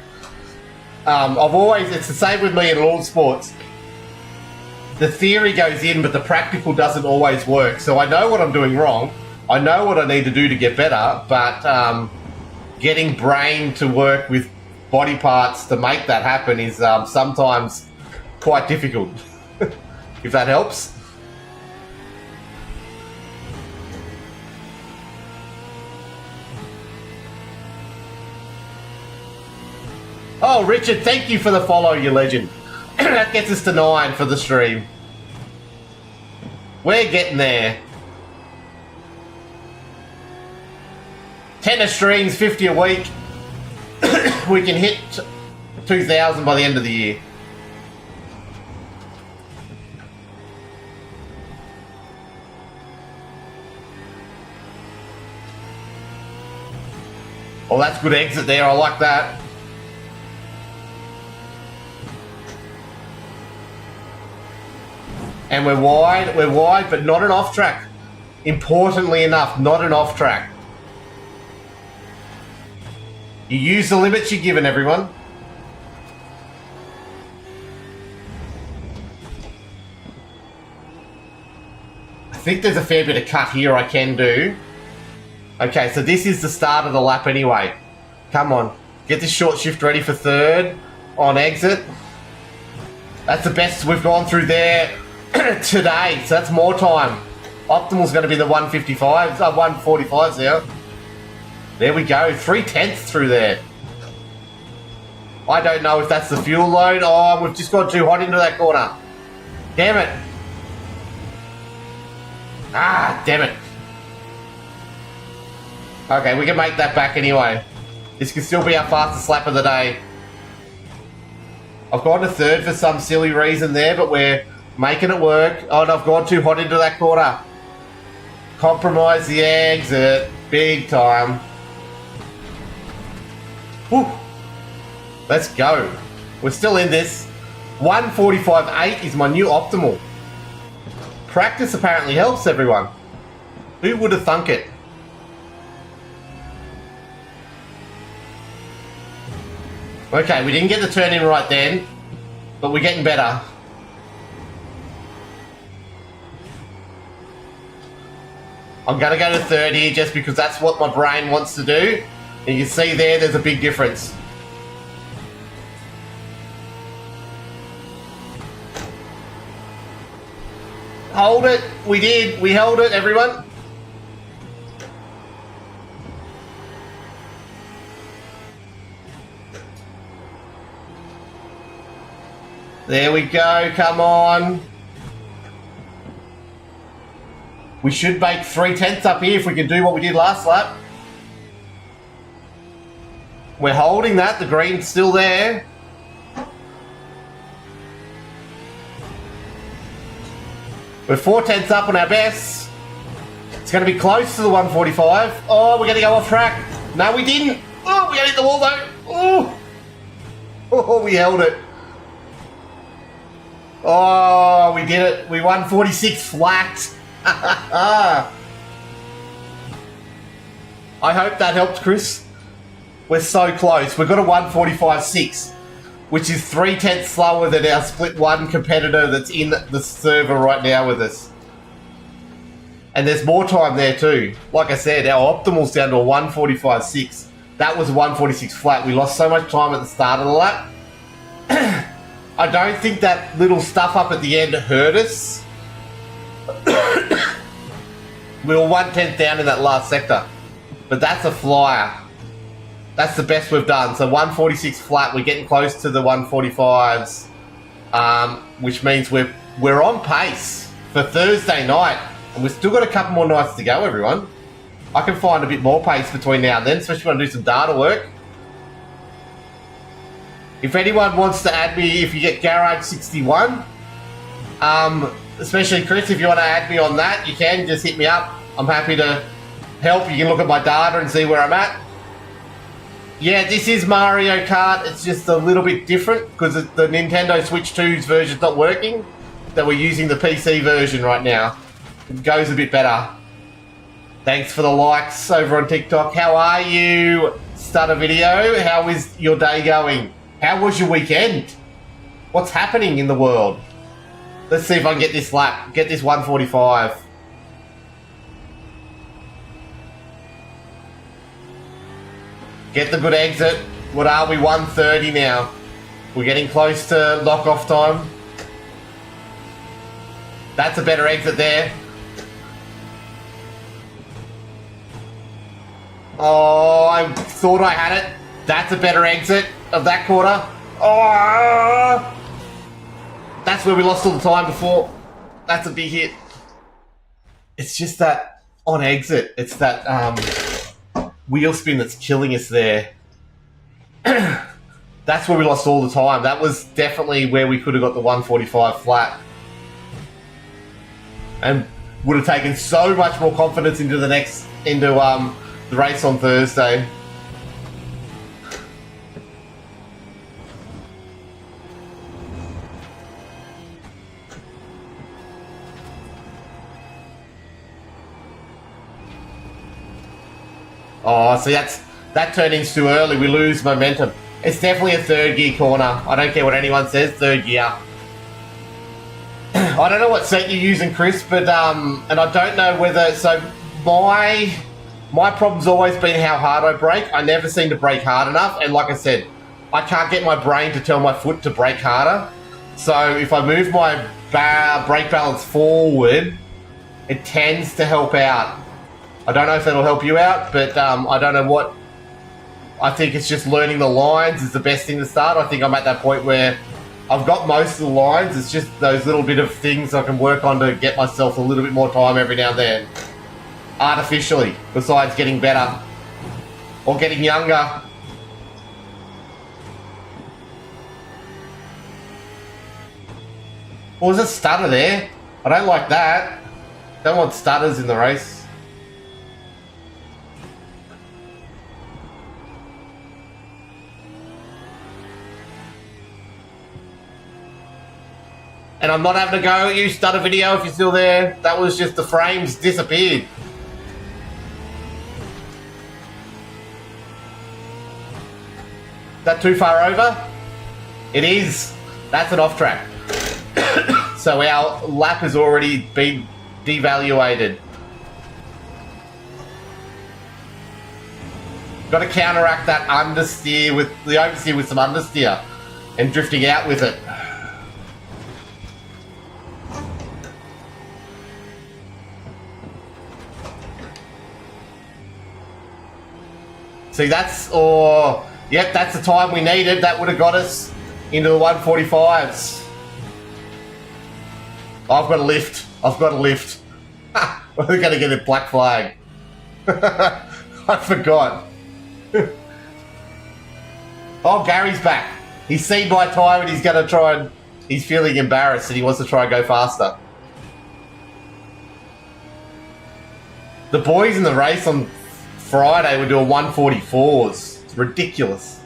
It's the same with me in all sports. The theory goes in, but the practical doesn't always work. So I know what I'm doing wrong. I know what I need to do to get better, but getting brain to work with body parts to make that happen is sometimes quite difficult. If that helps. Oh, Richard, thank you for the follow, you legend. That gets us to 9 for the stream. We're getting there. 10 a streams, 50 a week. We can hit 2,000 by the end of the year. Oh, that's good exit there. I like that. And we're wide, but not an off track. Importantly enough, not an off track. You use the limits you're given, everyone. I think there's a fair bit of cut here I can do. Okay, so this is the start of the lap anyway. Come on. Get this short shift ready for third on exit. That's the best we've gone through there today, so that's more time. Optimal's going to be the 155s, 145s there. There we go, 3/10 through there. I don't know if that's the fuel load. Oh, we've just got too hot into that corner. Damn it. Ah, damn it. Okay, we can make that back anyway. This can still be our fastest lap of the day. I've gone to third for some silly reason there, but we're making it work. Oh, and I've gone too hot into that corner. Compromise the exit. Big time. Woo. Let's go. We're still in this. 1:45.8 is my new optimal. Practice apparently helps everyone. Who would have thunk it? Okay, we didn't get the turn in right then, but we're getting better. I'm going to go to 30 just because that's what my brain wants to do. And you can see there's a big difference. Hold it. We did. We held it, everyone. There we go. Come on. We should make 3/10 up here if we can do what we did last lap. We're holding that. The green's still there. We're 4/10 up on our best. It's going to be close to the 145. Oh, we're going to go off track. No, we didn't. Oh, we hit the wall though. Oh, we held it. Oh, we did it. We won 46 flat. I hope that helped, Chris. We're so close. We've got a 1:45.6, which is 3/10 slower than our split one competitor that's in the server right now with us. And there's more time there too. Like I said, our optimal's down to a 1:45.6. That was 1:46 flat. We lost so much time at the start of the lap. I don't think that little stuff up at the end hurt us. We were 1/10 down in that last sector. But that's a flyer. That's the best we've done. So 1:46 flat. We're getting close to the 1:45s, which means we're on pace for Thursday night, and we've still got a couple more nights to go, everyone. I can find a bit more pace between now and then, especially when I do some data work. If anyone wants to add me, if you get Garage 61, especially Chris, if you want to add me on that, you can just hit me up. I'm happy to help. You can look at my data and see where I'm at. Yeah, this is Mario Kart. It's just a little bit different because the Nintendo Switch 2's version's not working. That we're using the PC version right now. It goes a bit better. Thanks for the likes over on TikTok. How are you? Start a video. How is your day going? How was your weekend? What's happening in the world? Let's see if I can get this lap. Get this 1:45. Get the good exit. What are we? 1:30 now. We're getting close to lock-off time. That's a better exit there. Oh, I thought I had it. That's a better exit. of that corner. Oh, that's where we lost all the time before. That's a big hit. It's just that on exit, it's that wheel spin that's killing us there. That's where we lost all the time. That was definitely where we could have got the 145 flat. And would have taken so much more confidence into the race on Thursday. Oh, so that turned in too early. We lose momentum. It's definitely a third gear corner. I don't care what anyone says, third gear. I don't know what set you're using, Chris, but and I don't know whether. So my problem's always been how hard I brake. I never seem to brake hard enough, and like I said, I can't get my brain to tell my foot to brake harder. So if I move my brake balance forward, it tends to help out. I don't know if that'll help you out, but I don't know what. I think it's just learning the lines is the best thing to start. I think I'm at that point where I've got most of the lines. It's just those little bit of things I can work on to get myself a little bit more time every now and then. Artificially, besides getting better. Or getting younger. What was a stutter there? I don't like that. Don't want stutters in the race. And I'm not having to go at you, stutter video, if you're still there. That was just the frames disappeared. Is that too far over? It is. That's an off track. So our lap has already been devaluated. Got to counteract that understeer with the oversteer with some understeer and drifting out with it. See, that's the time we needed. That would have got us into the 145s. I've got a lift. We're going to get a black flag. I forgot. Oh, Gary's back. He's seen my time and he's going to try and... He's feeling embarrassed and he wants to try and go faster. The boys in the race on Friday were doing 144s. It's ridiculous.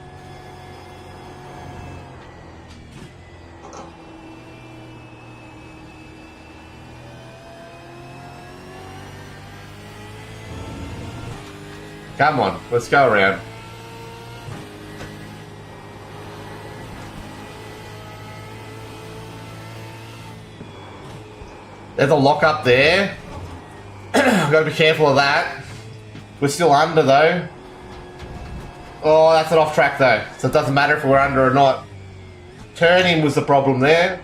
Come on, let's go around. There's a lock up there. I've got to be careful of that. We're still under though. Oh, that's an off track though. So it doesn't matter if we're under or not. Turning was the problem there.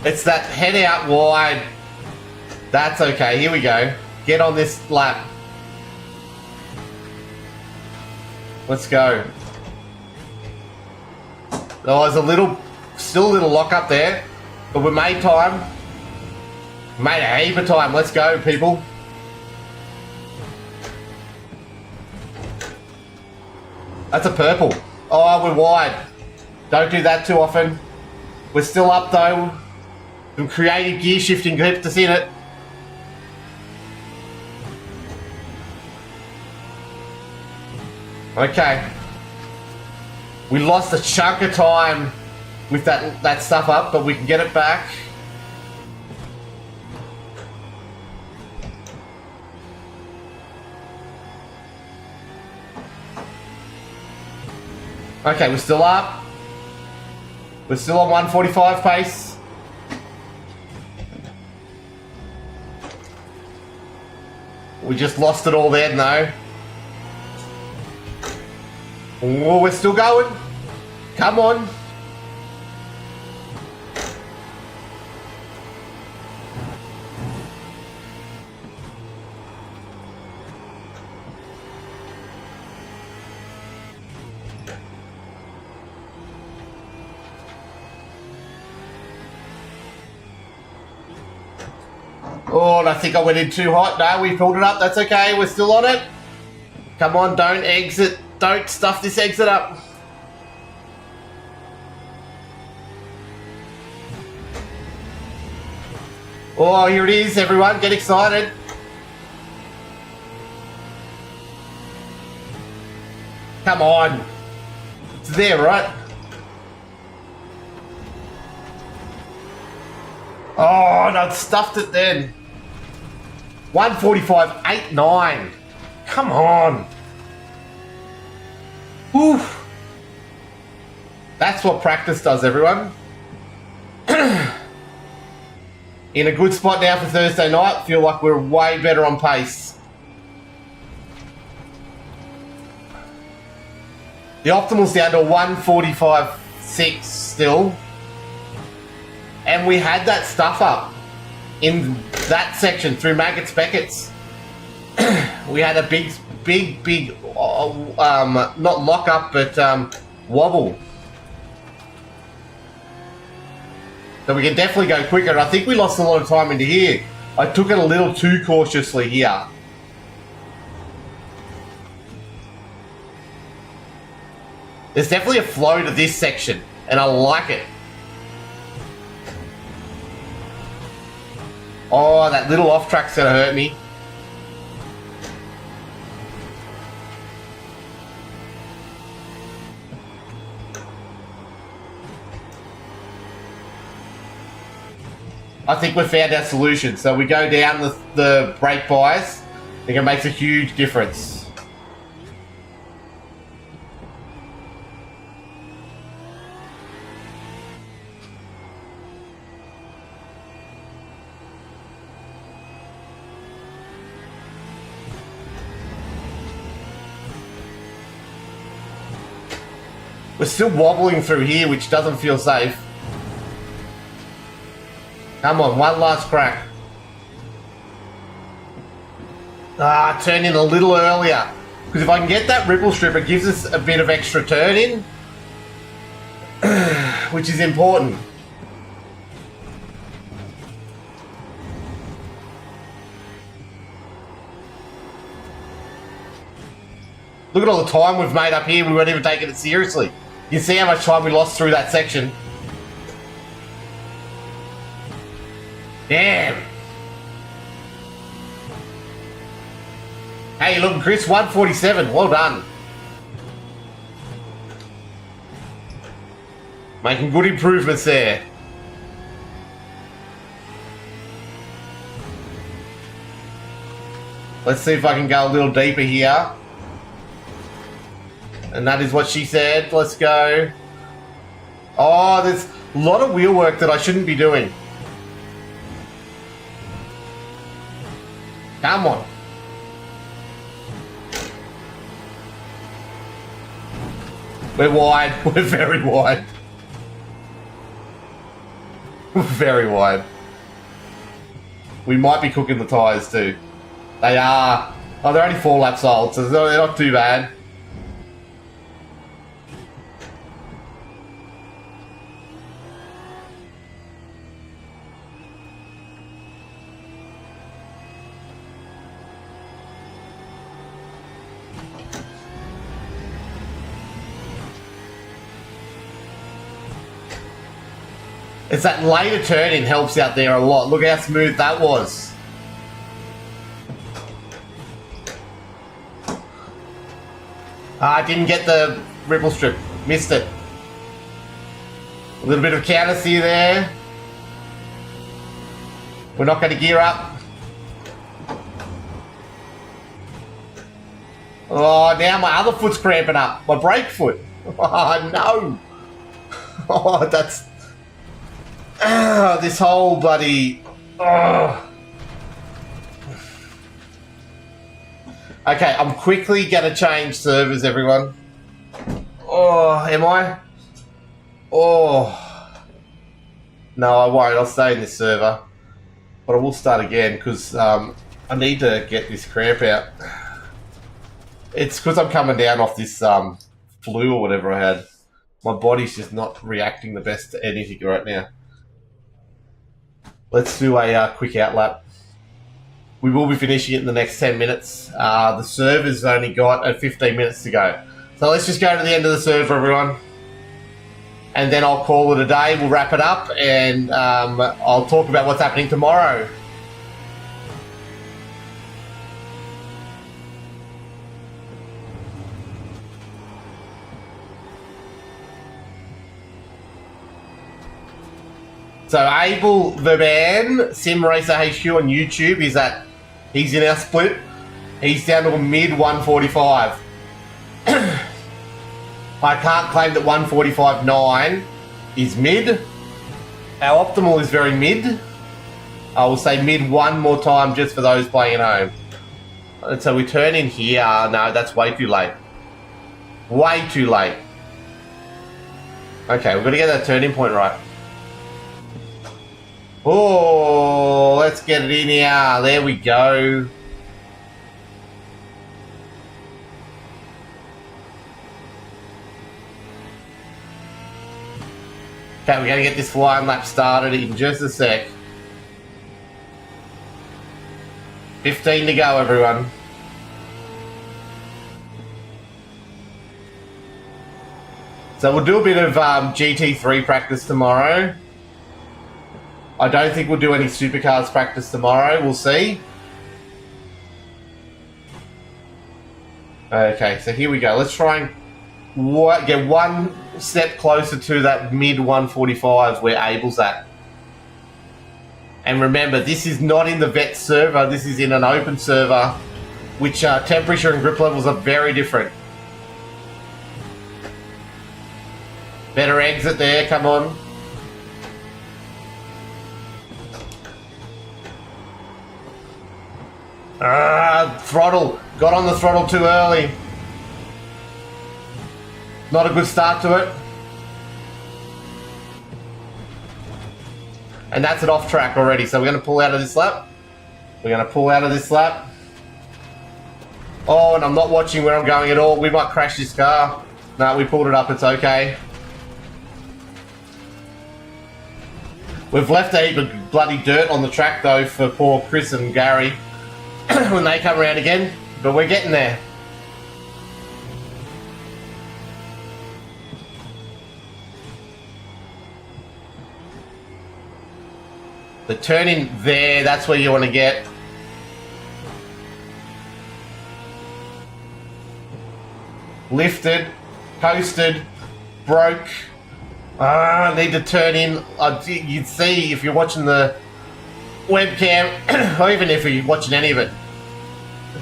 It's that head out wide. That's okay. Here we go. Get on this lap. Let's go. There was still a little lock up there, but we made time. Made a heap of time. Let's go, people. That's a purple. Oh, we're wide. Don't do that too often. We're still up though. Some creative gear shifting kept us in it. Okay. We lost a chunk of time with that stuff up, but we can get it back. Okay, we're still up. We're still on 145 pace. We just lost it all then though. Oh, we're still going. Come on. God, I think I went in too hot. No, we pulled it up. That's okay. We're still on it. Come on, don't exit. Don't stuff this exit up. Oh, here it is, everyone. Get excited. Come on. It's there, right? Oh, no, I stuffed it then. 1:45.89. Come on. Oof. That's what practice does, everyone. In a good spot now for Thursday night. Feel like we're way better on pace. The optimal's down to 1:45.6 still. And we had that stuff up in that section through Maggots Beckett's. We had a big, not lock up, but wobble. So we can definitely go quicker. And I think we lost a lot of time into here. I took it a little too cautiously here. There's definitely a flow to this section, and I like it. Oh, that little off track's gonna hurt me. I think we've found our solution. So we go down the brake bias. I think it makes a huge difference. We're still wobbling through here, which doesn't feel safe. Come on, one last crack. Turn in a little earlier. Because if I can get that ripple strip, it gives us a bit of extra turn in. Which is important. Look at all the time we've made up here. We weren't even taking it seriously. You can see how much time we lost through that section. Damn. Hey, look, Chris, 1:47. Well done. Making good improvements there. Let's see if I can go a little deeper here. And that is what she said. Let's go. Oh, there's a lot of wheel work that I shouldn't be doing. Come on. We're wide. We're very wide. We're very wide. We might be cooking the tyres too. They are. Oh, they're only 4 laps old, so they're not too bad. It's that later turn-in helps out there a lot. Look how smooth that was. I didn't get the ripple strip. Missed it. A little bit of countersee there. We're not going to gear up. Oh, now my other foot's cramping up. My brake foot. Oh, no. Oh, that's... this whole bloody... Okay, I'm quickly going to change servers, everyone. Oh, am I? Oh. No, I won't. I'll stay in this server. But I will start again because I need to get this cramp out. It's because I'm coming down off this flu or whatever I had. My body's just not reacting the best to anything right now. Let's do a quick outlap. We will be finishing it in the next 10 minutes. The server's only got 15 minutes to go. So let's just go to the end of the server, everyone. And then I'll call it a day. We'll wrap it up, and I'll talk about what's happening tomorrow. So Abel the Man, Sim Racer HQ on YouTube, he's in our split. He's down to a mid 145. I can't claim that 145.9 is mid. Our optimal is very mid. I will say mid one more time just for those playing at home. And so we turn in here. No, that's way too late. Way too late. Okay, we've got to get that turning point right. Oh, let's get it in here. There we go. Okay, we're going to get this flying lap started in just a sec. 15 to go, everyone. So we'll do a bit of GT3 practice tomorrow. I don't think we'll do any Supercars practice tomorrow. We'll see. Okay, so here we go. Let's try and get one step closer to that mid 145 where Abel's at. And remember, this is not in the vet server. This is in an open server, which temperature and grip levels are very different. Better exit there. Come on. Throttle. Got on the throttle too early. Not a good start to it. And that's it off track already. So we're going to pull out of this lap. We're going to pull out of this lap. Oh, and I'm not watching where I'm going at all. We might crash this car. No, we pulled it up. It's okay. We've left a heap of bloody dirt on the track, though, for poor Chris and Gary when they come around again. But we're getting there. The turning there, that's where you want to get. Lifted, coasted, broke. Need to turn in. You'd see if you're watching the webcam, or even if you're watching any of it,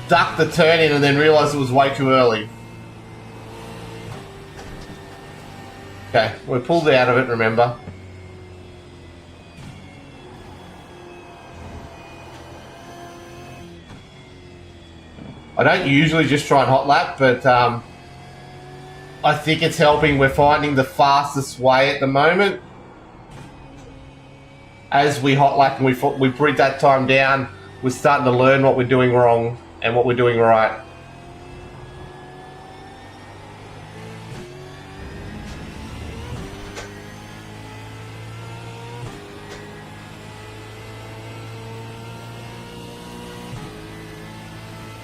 duck the turn in and then realise it was way too early. Okay, we're pulled out of it, remember. I don't usually just try and hot lap, but I think it's helping. We're finding the fastest way at the moment. As we hot lap and we bring that time down, we're starting to learn what we're doing wrong and what we're doing right.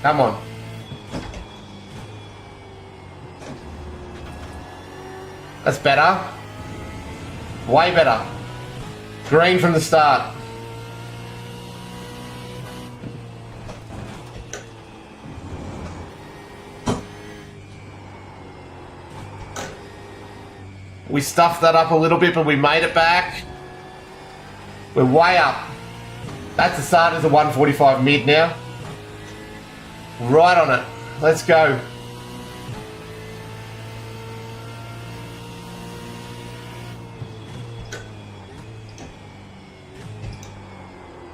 Come on. That's better. Way better. Green from the start. We stuffed that up a little bit, but we made it back. We're way up. That's the start of the 145 mid now. Right on it. Let's go.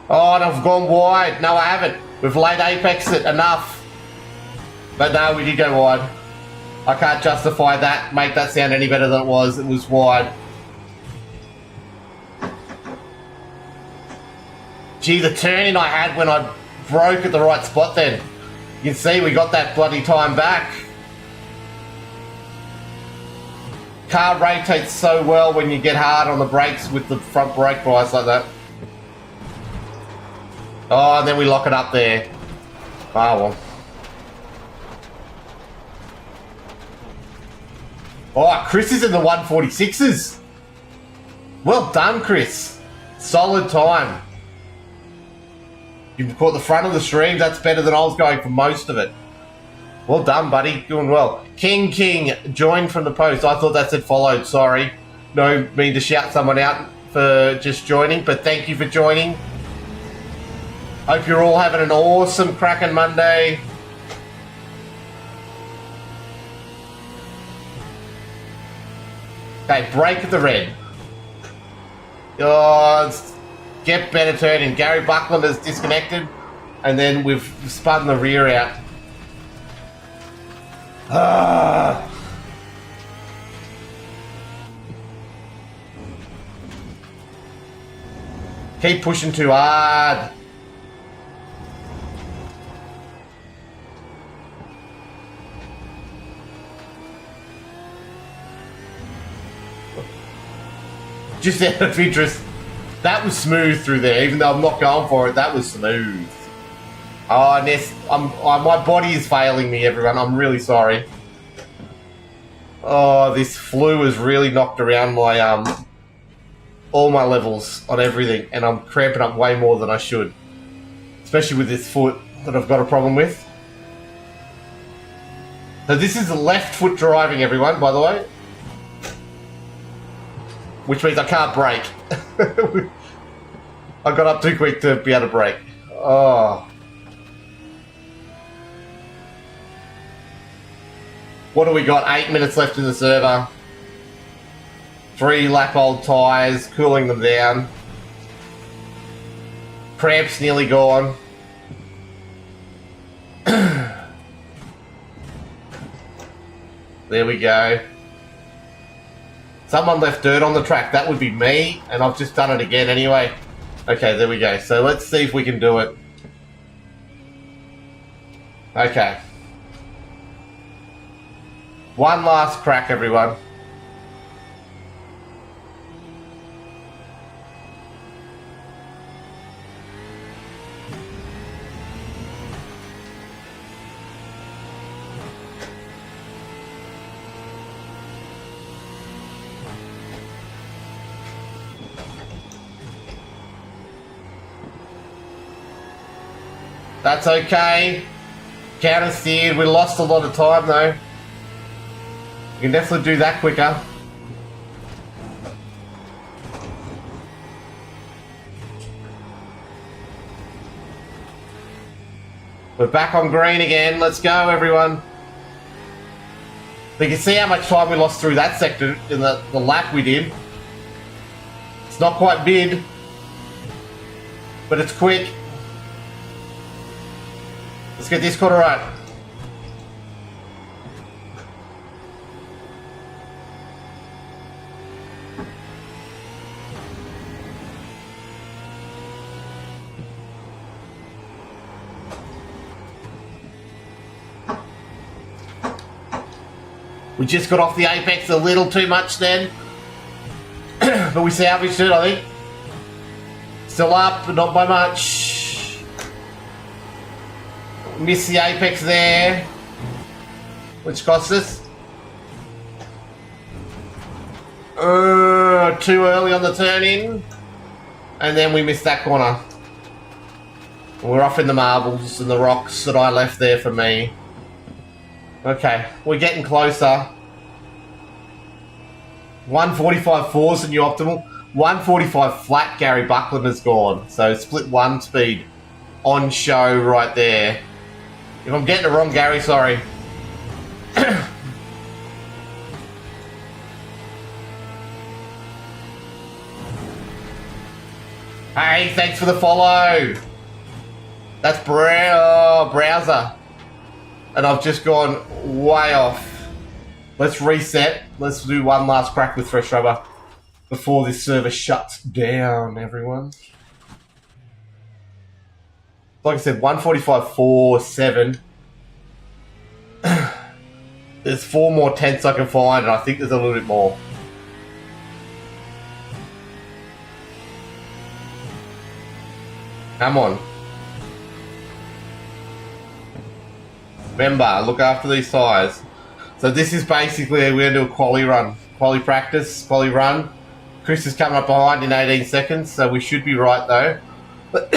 Oh, and I've gone wide. No, I haven't. We've laid apex it enough. But no, we did go wide. I can't justify that, make that sound any better than it was. It was wide. Gee, the turn-in I had when I broke at the right spot then. You can see we got that bloody time back. Car rotates so well when you get hard on the brakes with the front brake bias like that. Oh, and then we lock it up there. Ah, well. Oh, Chris is in the 146s. Well done, Chris. Solid time. You've caught the front of the stream. That's better than I was going for most of it. Well done, buddy. Doing well. King joined from the post. I thought that said followed. Sorry. No mean to shout someone out for just joining, but thank you for joining. Hope you're all having an awesome cracking Monday. Okay, break at the red. Oh, get better turning. Gary Buckland is disconnected, and then we've spun the rear out. Keep pushing too hard. Just out of interest, that was smooth through there, even though I'm not going for it, that was smooth. Oh, Ness, my body is failing me, everyone. I'm really sorry. Oh, this flu has really knocked around my, all my levels on everything, and I'm cramping up way more than I should. Especially with this foot that I've got a problem with. So this is left foot driving, everyone, by the way. Which means I can't brake. I got up too quick to be able to brake. Oh. What do we got? 8 minutes left in the server. 3 lap old tyres, cooling them down. Cramps nearly gone. There we go. Someone left dirt on the track. That would be me, and I've just done it again anyway. Okay, there we go. So let's see if we can do it. Okay. One last crack, everyone. That's okay. Counter steered. We lost a lot of time though. You can definitely do that quicker. We're back on green again. Let's go, everyone. You can see how much time we lost through that sector in the lap we did. It's not quite mid, but it's quick. Let's get this corner right. We just got off the apex a little too much then. But we salvaged it, I think. Still up, but not by much. Missed the apex there, which cost us. Too early on the turn in. And then we missed that corner. We're off in the marbles and the rocks that I left there for me. Okay, we're getting closer. 145 4's the new optimal. 145 flat Gary Buckland has gone. So split 1 speed on show right there. If I'm getting it wrong, Gary, sorry. Hey, thanks for the follow. That's browser. And I've just gone way off. Let's reset. Let's do one last crack with fresh rubber before this server shuts down, everyone. Like I said, 145.47. There's 4 more tenths I can find, and I think there's a little bit more. Come on. Remember, look after these tyres. So this is basically, we're going to do a quali run. Quali practice, quali run. Chris is coming up behind in 18 seconds, so we should be right though. But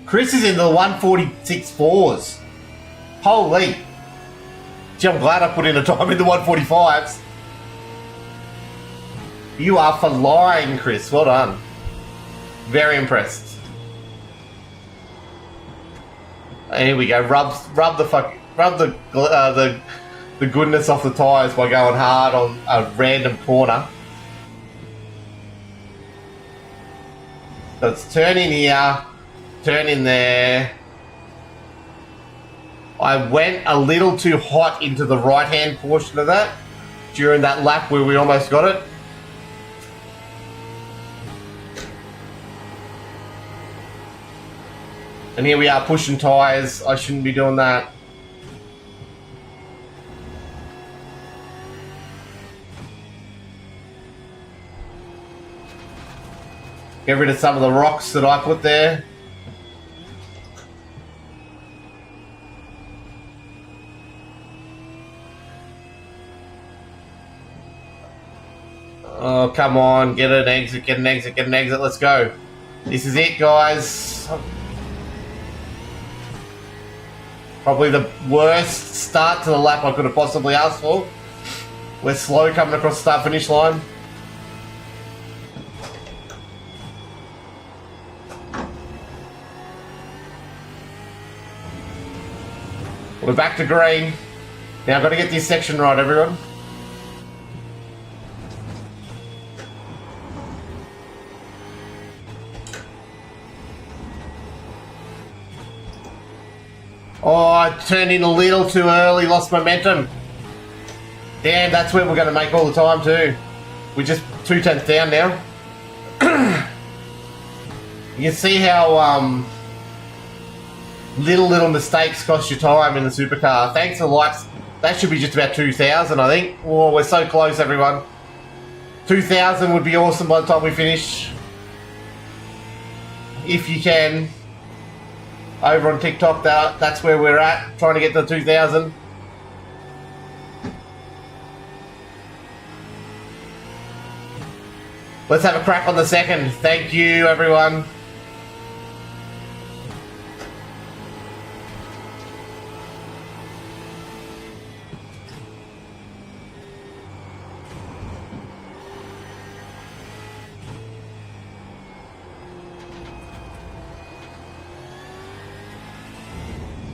Chris is in the 146.4s. Holy. Gee, I'm glad I put in a time in the 145s. You are flying, Chris. Well done. Very impressed. Here we go. Rub the goodness off the tyres by going hard on a random corner. So it's turn in here, turn in there. I went a little too hot into the right-hand portion of that during that lap where we almost got it. And here we are pushing tyres. I shouldn't be doing that. Get rid of some of the rocks that I put there. Oh, come on. Get an exit, get an exit, get an exit. Let's go. This is it, guys. Probably the worst start to the lap I could have possibly asked for. We're slow coming across the start-finish line. We're back to green. Now I've got to get this section right, everyone. Oh, I turned in a little too early, lost momentum. Damn, that's where we're going to make all the time too. We're just 2 tenths down now. You can see how little mistakes cost you time in the supercar. Thanks for the likes. That should be just about 2,000, I think. Oh, we're so close, everyone. 2,000 would be awesome by the time we finish. If you can. Over on TikTok, that's where we're at, trying to get to 2,000. Let's have a crack on the second. Thank you, everyone.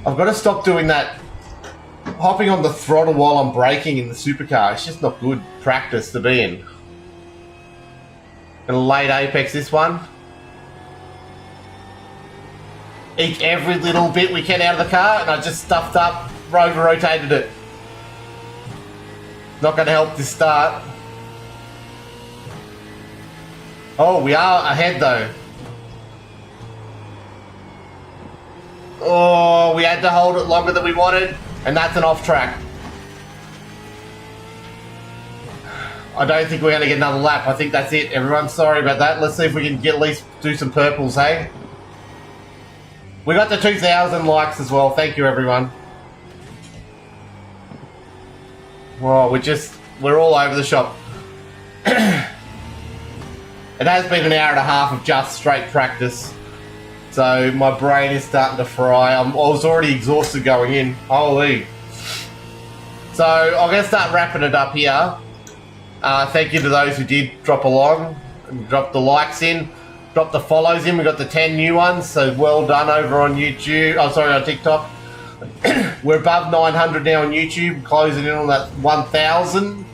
I've got to stop doing that, hopping on the throttle while I'm braking in the supercar. It's just not good practice to be in. Gonna late apex this one. Eke every little bit we can out of the car, and I just stuffed up, over-rotated it. Not gonna help this start. Oh, we are ahead though. Oh, we had to hold it longer than we wanted, and that's an off track. I don't think we're going to get another lap. I think that's it, everyone. Sorry about that. Let's see if we can get at least do some purples, hey? We got the 2,000 likes as well. Thank you, everyone. Well, we're all over the shop. It has been an hour and a half of just straight practice. So my brain is starting to fry. I was already exhausted going in. Holy. So I'm going to start wrapping it up here. Thank you to those who did drop along and drop the likes in, drop the follows in. We got the 10 new ones, so well done over on YouTube. Oh, sorry, on TikTok. We're above 900 now on YouTube, closing in on that 1,000.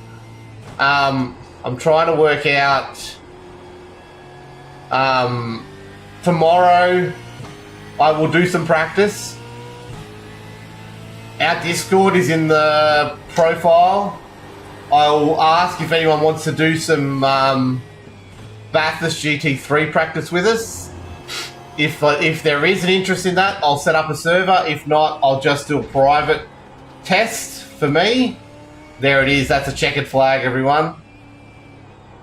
I'm trying to work out. Tomorrow, I will do some practice. Our Discord is in the profile. I'll ask if anyone wants to do some Bathurst GT3 practice with us. If there is an interest in that, I'll set up a server. If not, I'll just do a private test for me. There it is. That's a checkered flag, everyone.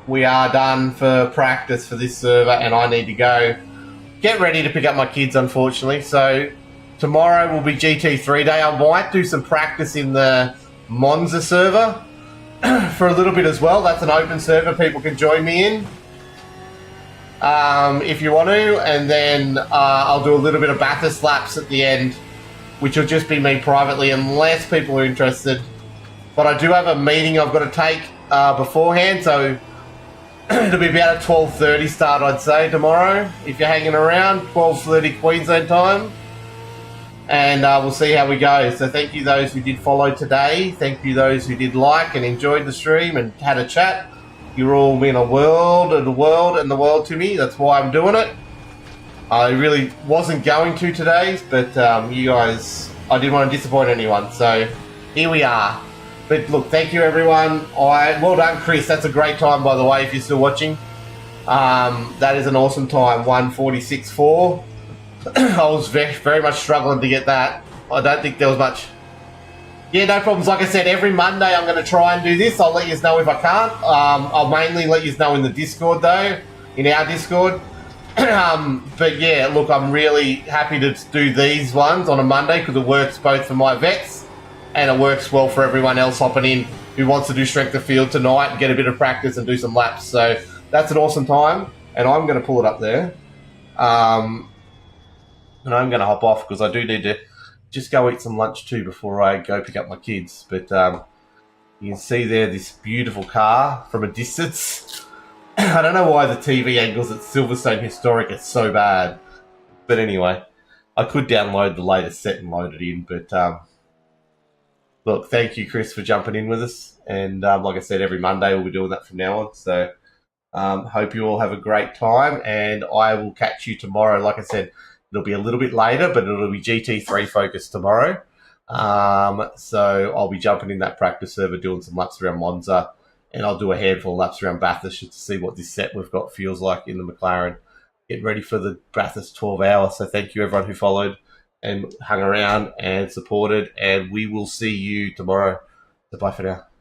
We are done for practice for this server, and I need to go get ready to pick up my kids, unfortunately. So Tomorrow will be GT3 day. I might do some practice in the Monza server for a little bit as well. That's an open server. People can join me in if you want to. And then I'll do a little bit of Bathurst laps at the end, which will just be me privately unless people are interested. But I do have a meeting I've got to take beforehand, so it'll be about a 12:30 start, I'd say, tomorrow. If you're hanging around, 12:30 Queensland time. And we'll see how we go. So thank you those who did follow today. Thank you those who did like and enjoyed the stream and had a chat. You're all mean a world and the world to me. That's why I'm doing it. I really wasn't going to today, but you guys, I didn't want to disappoint anyone. So here we are. But look, thank you everyone. Well done, Chris. That's a great time, by the way, if you're still watching. That is an awesome time, 1:46.4. I was very much struggling to get that. I don't think there was much. Yeah, no problems. Like I said, every Monday I'm going to try and do this. I'll let you know if I can't. I'll mainly let you know in the Discord, though, in our Discord. But yeah, look, I'm really happy to do these ones on a Monday because it works both for my vets and it works well for everyone else hopping in who wants to do strength of field tonight and get a bit of practice and do some laps. So that's an awesome time, and I'm going to pull it up there. And I'm going to hop off because I do need to just go eat some lunch too before I go pick up my kids. But you can see there this beautiful car from a distance. I don't know why the TV angles at Silverstone Historic are so bad. But anyway, I could download the latest set and load it in. But look, thank you, Chris, for jumping in with us. And like I said, every Monday we'll be doing that from now on. So hope you all have a great time. And I will catch you tomorrow. Like I said, it'll be a little bit later, but it'll be GT3 focused tomorrow. So I'll be jumping in that practice server, doing some laps around Monza, and I'll do a handful of laps around Bathurst just to see what this set we've got feels like in the McLaren. Get ready for the Bathurst 12 hours. So thank you everyone who followed and hung around and supported, and we will see you tomorrow. So bye for now.